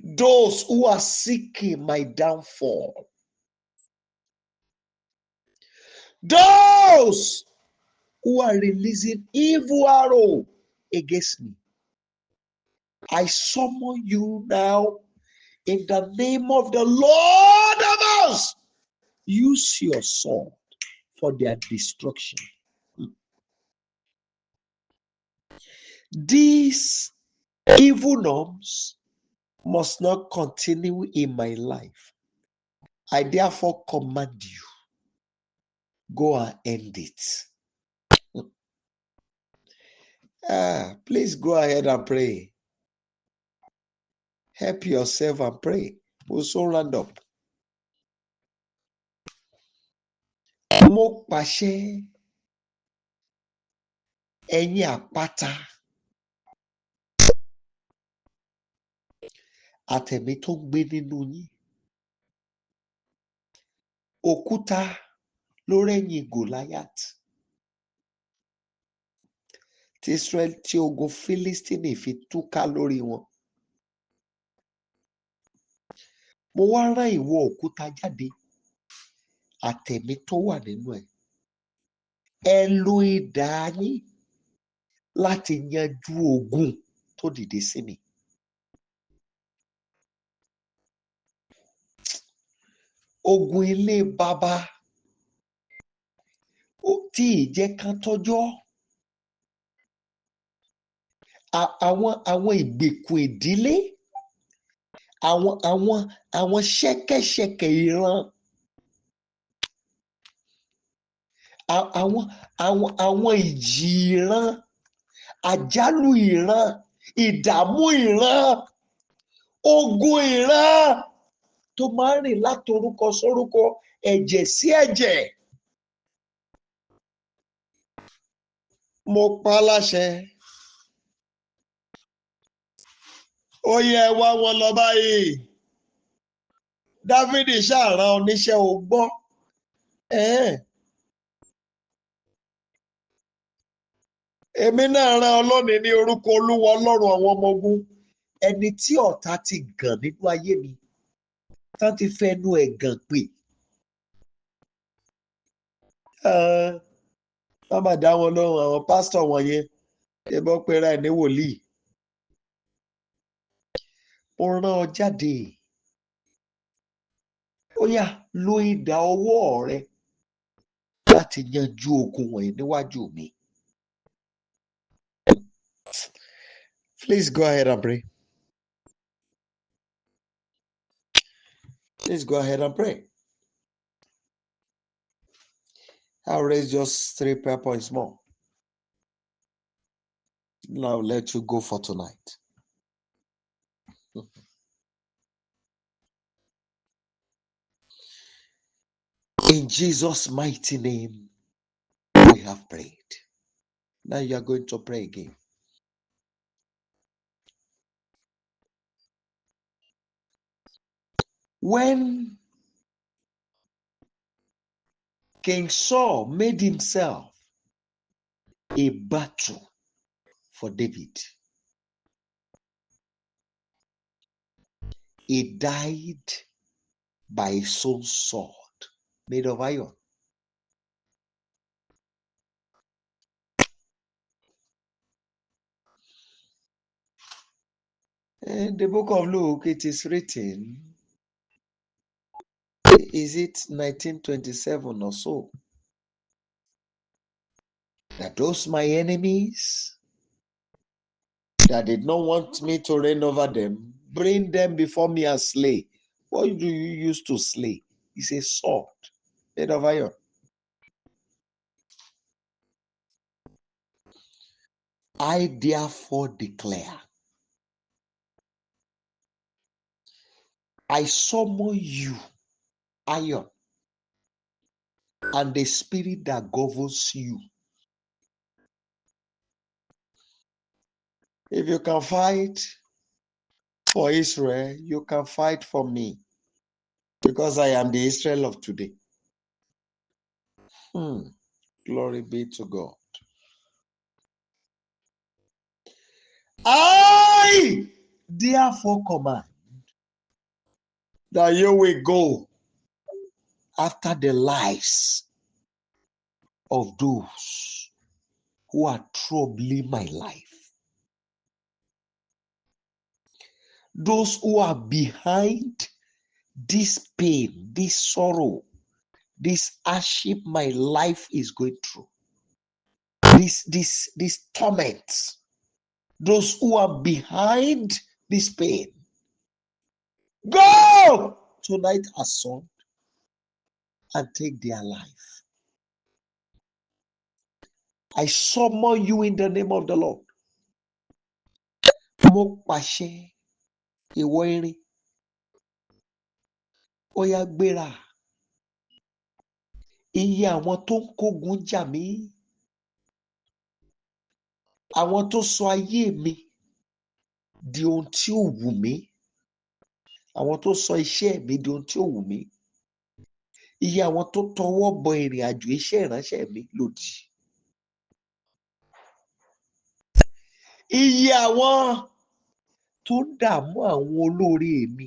those who are seeking my downfall, those who are releasing evil arrow against me. I summon you now in the name of the Lord of hosts. Use your sword for their destruction. These evil norms must not continue in my life. I therefore command you, go and end it. Please go ahead and pray. Help yourself and pray. We'll soon round up. Mo pàṣẹ ẹ̀yin àpáta àtẹ̀mí tó ń gbé nínú yín. Òkúta ló rẹ́yìn Gòláyátì tí Israel tí ogun Fílístínì fi túká lórí wọn. Mo wá rán ìwọ òkúta jáde àtẹ̀mí tó wà nínú ẹ̀. Ẹ lo idà yín láti yanjú ogun tó dìde sí mi. Ogun ilé baba tí ìjẹ́ kan tọ́jọ́. Àwọn ìgbèkùn ìdílé, àwọn ṣẹ́kẹ́ṣẹkẹ̀ ìran, àwọn ìjì ìran, àjálù ìran, ìdààmú ìran, ogun ìran tó máa ń rìn látorúkọ sórúkọ, ẹ̀jẹ̀ sí ẹ̀jẹ̀. Mo pa á láṣẹ. Ó yẹ wá wọn lọ báyìí. Dáfídì ṣàrán oníṣẹ́ ogbọ́. Èmi náà rán ọ lónìí ní orúkọ Olúwa Ọlọ́run àwọn ọmọ ogun. Ẹni tí ọ̀tá ti gàn nínú ayé mi, tán ti fẹnu ẹ̀ gàn pè. Wọ́n máa dá wọn lóhùn, àwọn pásítọ̀ wọ̀nyẹn ẹ bọ́ pera ẹ̀ ní wòlíì. Mo rán ọ jáde. Ó yá, lo idà ọwọ́ rẹ láti yanjú ogun wọ̀nyí níwájú mi. Please go ahead and pray. Please go ahead and pray. I'll raise just 3 prayer points more. Now I'll let you go for tonight. In Jesus' mighty name, we have prayed. Now you are going to pray again. When King Saul made himself a battle for David, he died by his own sword made of iron. In the book of Luke, it is written, is it 1927 or so, that those my enemies that did not want me to reign over them, bring them before me and slay. What do you use to slay? It's a sword made of iron. I therefore declare, I summon you, iron, and the spirit that governs you. If you can fight for Israel, you can fight for me, because I am the Israel of today. Glory be to God. I therefore command that you will go after the lives of those who are troubling my life, those who are behind this pain, this sorrow, this hardship my life is going through, this torment, those who are behind this pain. Go tonight as son. and take their life. I summon you in the name of the Lord. Mo pàṣẹ ìwọ irin, ó yá gbéra. Iye àwọn tó ń kógun jà mí, àwọn tó sọ ayé mi di ohun tí ò wù mí, àwọn tó sọ iṣẹ́ mi di ohun tí ò wù mí, iye àwọn tó tọwọ́ bọ ìrìn àjò iṣẹ́ ìránṣẹ́ mi lòdì, iye àwọn tó ń dààmú àwọn olóore mi,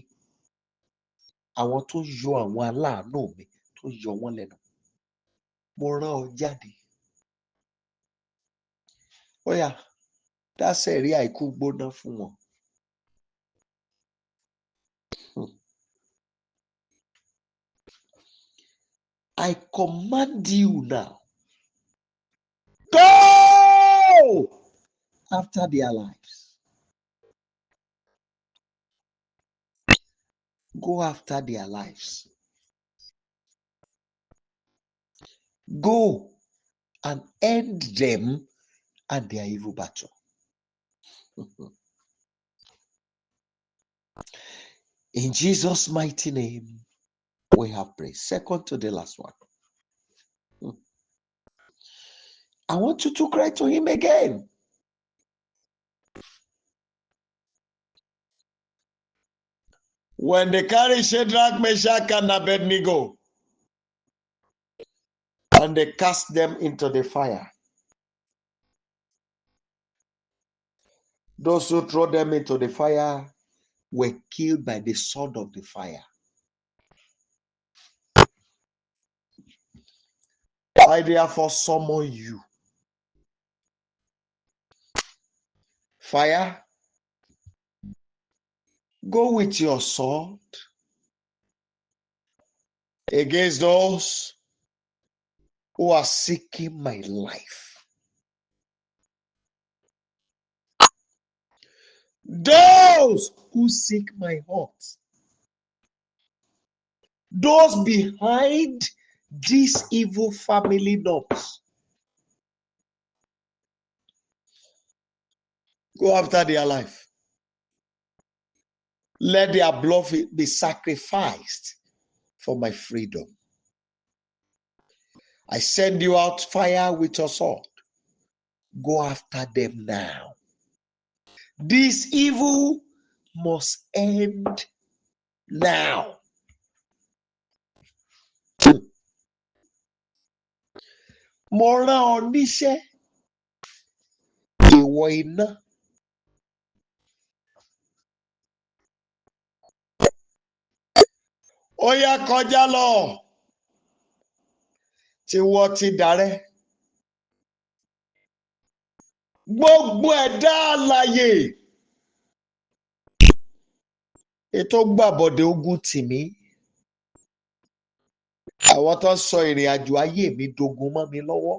àwọn tó yọ àwọn aláàánú mi, tó yọ wọ́n lẹ́nu, mo rán ọ jáde. Ó yá dá sẹ̀ríà ikú gbóná fún wọn. I command you now, go after their lives. Go after their lives. Go and end them and their evil battle. In Jesus' mighty name, we have prayed. Second to the last one. I want you to cry to him again. When they carry Shadrach, Meshach, and Abednego, and they cast them into the fire, those who throw them into the fire were killed by the sword of the fire. I therefore summon you. Fire, go with your sword against those who are seeking my life. Those who seek my heart. Those behind these evil family norms. Go after their life. Let their blood be sacrificed for my freedom. I send you out fire with your sword. Go after them now. This evil must end now. Mo rán ọ níṣẹ́, ìwọ iná. Ó yá kọjá lọ, tí wọ́n ti dàrẹ́. Gbogbo ẹ̀dá alààyè ètò gbàbọ̀dé ogun tì mí. Àwọn tó sọ ìrìn àjò ayé mi dogun mọ́ mi lọ́wọ́.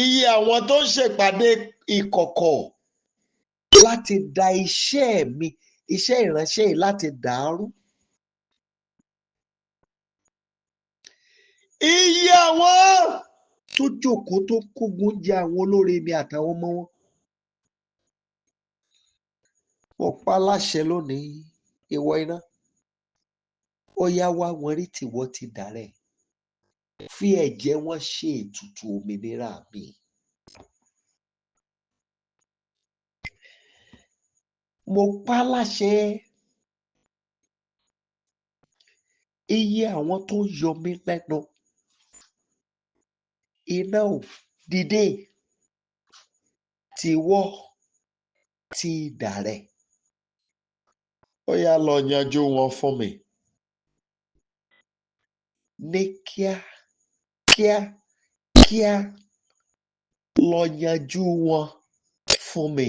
Iye àwọn tó ń ṣèpàdé ìkọ̀kọ̀ láti da iṣẹ́ mi, iṣẹ́ ìránṣẹ́ yìí láti dàrú. Iye àwọn tó jókòó tó kógun jẹ àwọn olóore mi àtàwọn ọmọ wọn. Mo pa láṣẹ lónìí, ìwọ iná. Ó yá wá wọn rí tìwọ́ ti dàrẹ́. Fi ẹ̀jẹ̀ wọn ṣe ètùtù òmìnira mi. Mo pa láṣẹ, iye àwọn tó ń yọ mí lẹ́nu. Iná ò dìde, tìwọ́ ti dàrẹ́. Ó yá lọ yanjú wọn fún mi. Ní kíá lọ yanjú wọn fún mi.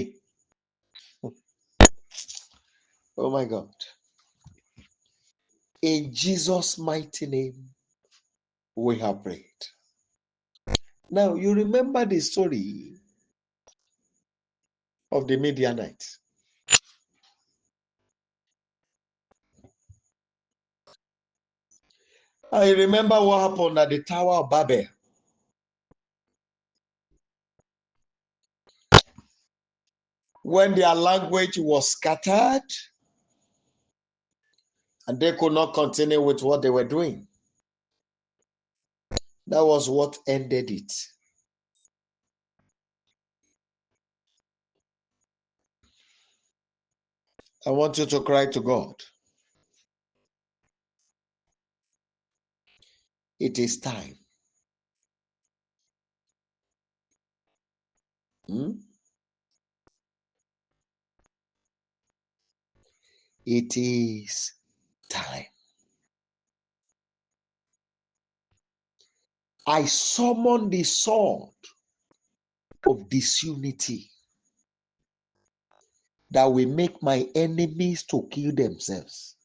Oh my God. In Jesus' mighty name, we have prayed. Now, you remember the story of the Midianites. I remember what happened at the Tower of Babel. When their language was scattered and they could not continue with what they were doing. That was what ended it. I want you to cry to God. It is time. It is time. I summon the sword of disunity that will make my enemies to kill themselves.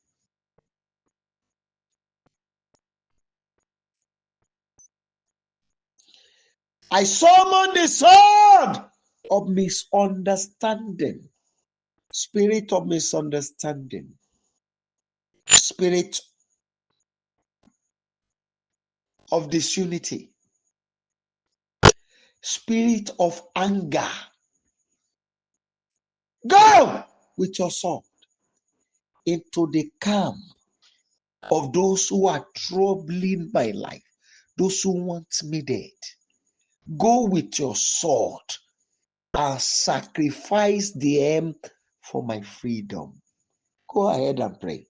I summon the sword of misunderstanding, spirit of misunderstanding, spirit of disunity, spirit of anger. Go with your sword into the camp of those who are troubling my life, those who want me dead. Go with your sword and sacrifice them for my freedom. Go ahead and pray.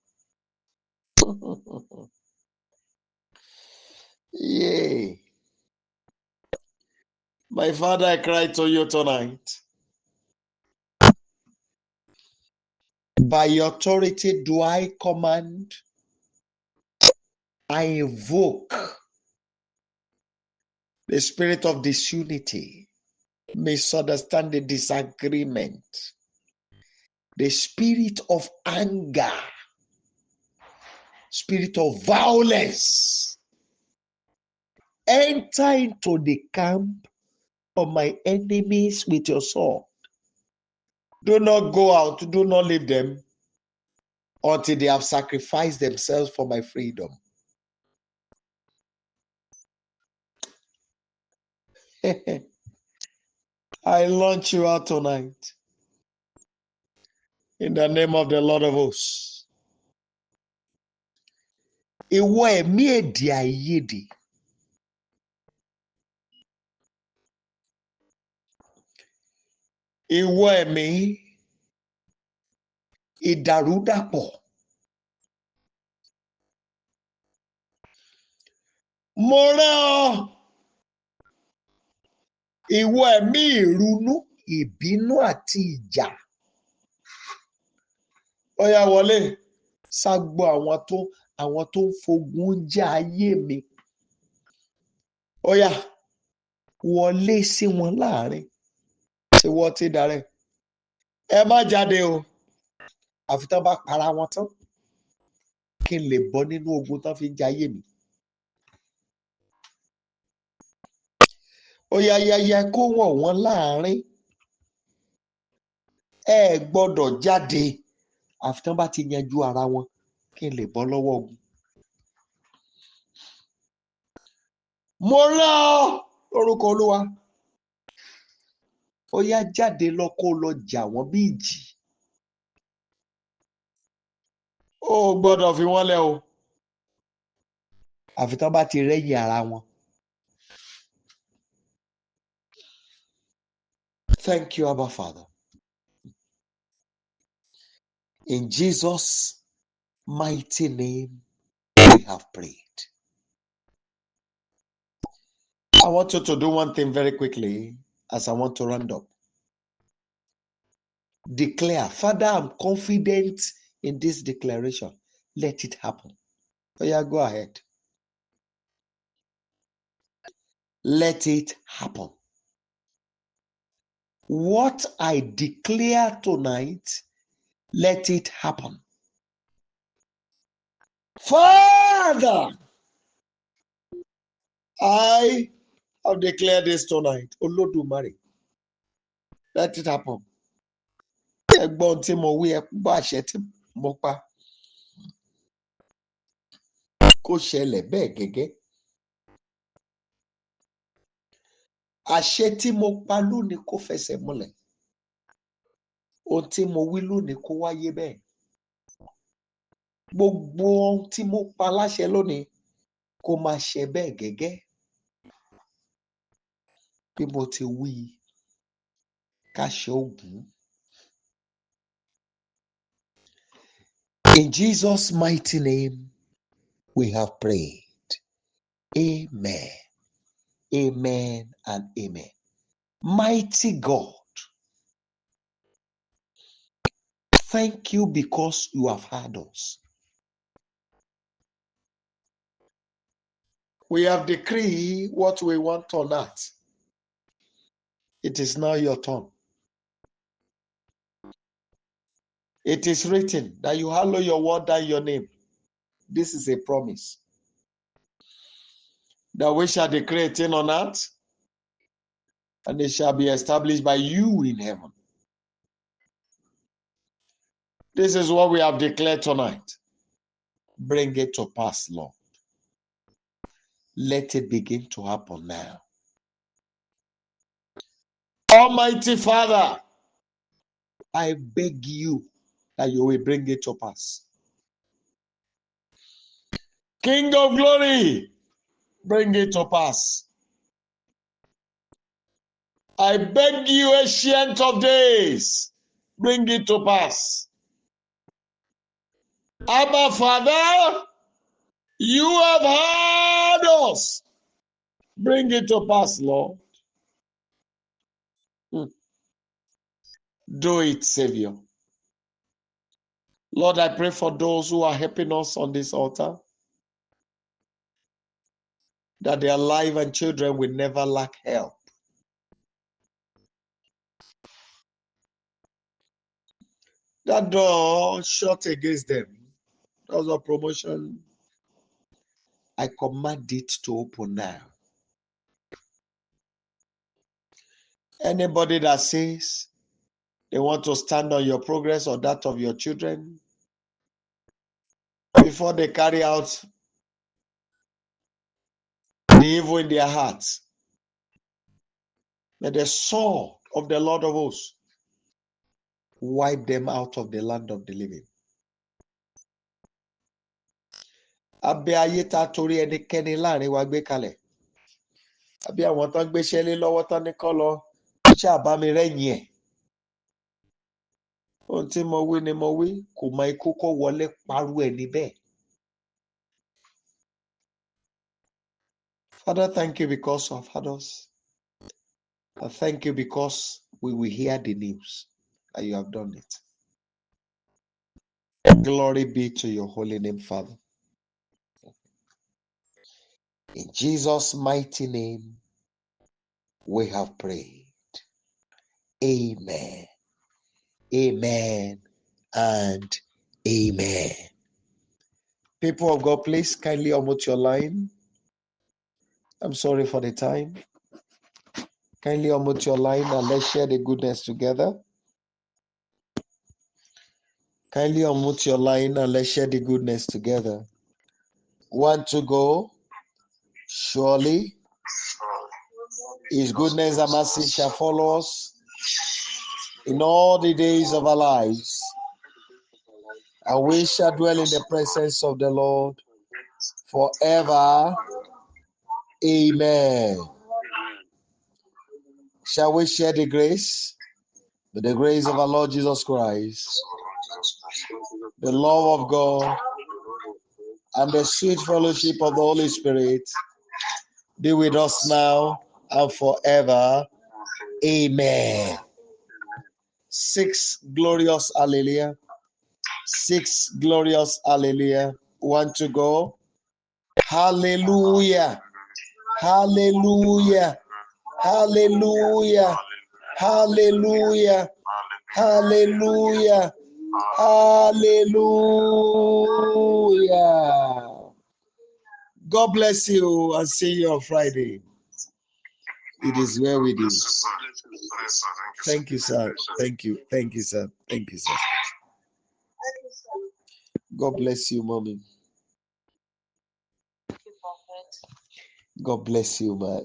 Yay. My Father, I cry to you tonight. By your authority do I command, I invoke the spirit of disunity, misunderstanding, disagreement, the spirit of anger, spirit of violence. Enter into the camp of my enemies with your sword. Do not go out, do not leave them until they have sacrificed themselves for my freedom. I launch you out tonight in the name of the Lord of hosts. Ìwọ ẹ̀mí èdè àìyedè, ìwọ ẹ̀mí ìdàrúdàpọ̀, mo rán ọ, ìwọ ẹ̀mí ìrunú, ìbínú àti ìjà. Ó yá wọlé, ságbo àwọn tó ń fogun jà ayé mi. Ó yá wọlé sí wọn láàrin. Ṣé wọ́n ti darẹ̀? Ẹ má jáde o, àfi tán bá para wọn tán kí n lè bọ́ nínú ogun tán fi ń jayé mi. Ó yá kó wọ̀ wọ́n láàrin. Ẹ gbọ́dọ̀ jáde àfi tán bá ti yanjú ara wọn kí n lè bọ́ lọ́wọ́ ogun. Mo rán ọ lórúkọ Olúwa. Ó yá jáde lọ kó lọ jà wọ́n bí ìjì. Ó gbọ́dọ̀ fi wọ́n lẹ̀ o, àfi tán bá ti rẹ́yìn ara wọn. Thank you, Abba Father. In Jesus' mighty name, we have prayed. I want you to do one thing very quickly as I want to round up. Declare, Father, I'm confident in this declaration. Let it happen. Oh yeah, go ahead. Let it happen. What I declare tonight, let it happen. Father, I have declared this tonight. Olódùmarè, let it happen. Ẹgbọ́n tí mo wí ẹ bá àṣẹ tí mo pa. Kò kó ṣẹlẹ̀ bẹ́ẹ̀ gẹ́gẹ́. Àṣẹ tí mo pa lónìí kó fẹsẹ̀ múlẹ̀. Ohun tí mo wí lónìí kó wáyé bẹ́ẹ̀. Gbogbo ohun tí mo pa láṣẹ lónìí kó máa ṣe bẹ́ẹ̀ gẹ́gẹ́. Bí mo ti wí, káṣẹ ògún. In Jesus' mighty name, we have prayed. Amen. Amen and amen. Mighty God, thank you because you have heard us. We have decreed what we want on earth. It is now your turn. It is written that you hallow your word and your name. This is a promise. That we shall decree a thing on earth, and it shall be established by you in heaven. This is what we have declared tonight. Bring it to pass, Lord. Let it begin to happen now. Almighty Father, I beg you that you will bring it to pass. King of glory, bring it to pass. I beg you, ancient of days, bring it to pass. Abba Father, you have heard us. Bring it to pass, Lord. Do it, Savior. Lord, I pray for those who are helping us on this altar, that their life and children will never lack help. That door shut against them, doors of promotion, I command it to open now. Anybody that says they want to stand on your progress or that of your children, before they carry out the evil in their hearts, may the sword of the Lord of hosts wipe them out of the land of the living. Abẹ́ ayé ta torí ẹnikẹ́ni láàrin wa gbé kalẹ̀. Àbí àwọn tán gbéṣẹ́ lé lọ́wọ́ tán ní kọ́ lọ ṣé àbámi rẹ́yìn ẹ̀. Ohun tí mo wí ni mo wí, kò mọ ikú kó wọlé parú ẹ̀ níbẹ̀. Father, thank you because you have heard us. And thank you because we will hear the news that you have done it. Glory be to your holy name, Father. In Jesus' mighty name, we have prayed. Amen. Amen and amen. People of God, please kindly unmute your line. I'm sorry for the time. Kindly unmute your line and let's share the goodness together. Kindly unmute your line and let's share the goodness together. 1 to go. Surely His goodness and mercy shall follow us in all the days of our lives, and we shall dwell in the presence of the Lord forever. Amen. Shall we share the grace? May the grace of our Lord Jesus Christ, the love of God, and the sweet fellowship of the Holy Spirit be with us now and forever. Amen. 6 glorious hallelujah. 6 glorious hallelujah. 1 to go. Hallelujah. Hallelujah. Hallelujah. Hallelujah. Hallelujah. Hallelujah. God bless you and see you on Friday. It is well with you. Thank you, sir. Thank you. Thank you, sir. Thank you, sir. God bless you, mommy. God bless you, my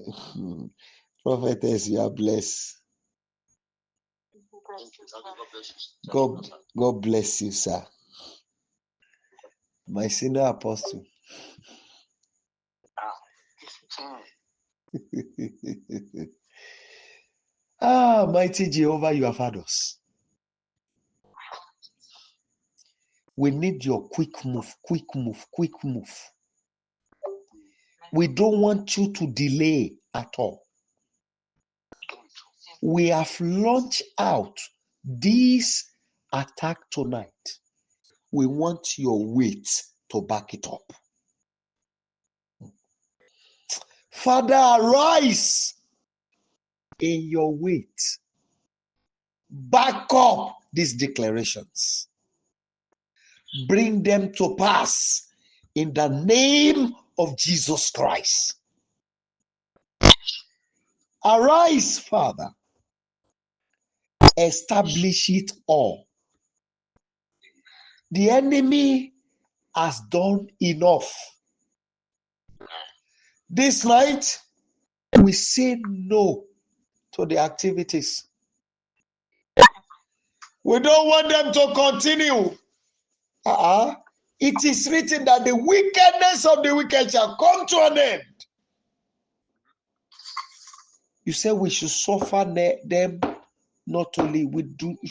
prophetess. You are blessed. God bless you, sir. My senior apostle. Mighty Jehovah, you have had us. We need your quick move. We don't want you to delay at all. We have launched out this attack tonight. We want your weight to back it up. Father, arise in your weight. Back up these declarations. Bring them to pass in the name of Jesus Christ. Arise, Father. Establish it all. The enemy has done enough. This night, we say no to the activities. We don't want them to continue. It is written that the wickedness of the wicked shall come to an end. You say we should suffer them not to live. We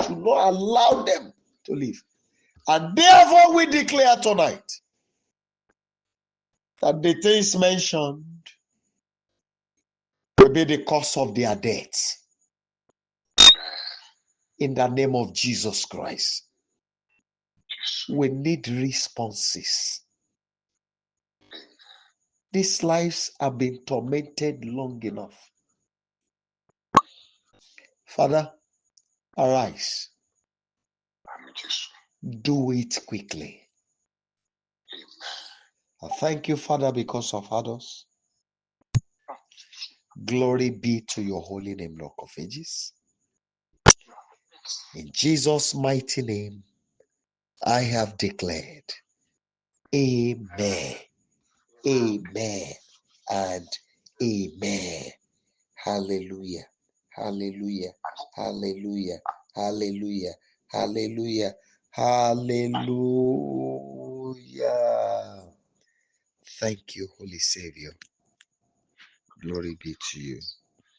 should not allow them to live. And therefore we declare tonight that the things mentioned will be the cause of their death. In the name of Jesus Christ. We need responses. These lives have been tormented long enough. Father, arise. Do it quickly. I thank you, Father, because of others. Glory be to your holy name, Lord of Ages. In Jesus' mighty name, I have declared. Amen. Amen. And amen. Hallelujah. Hallelujah. Hallelujah. Hallelujah. Hallelujah. Hallelujah. Thank you, Holy Savior. Glory be to you.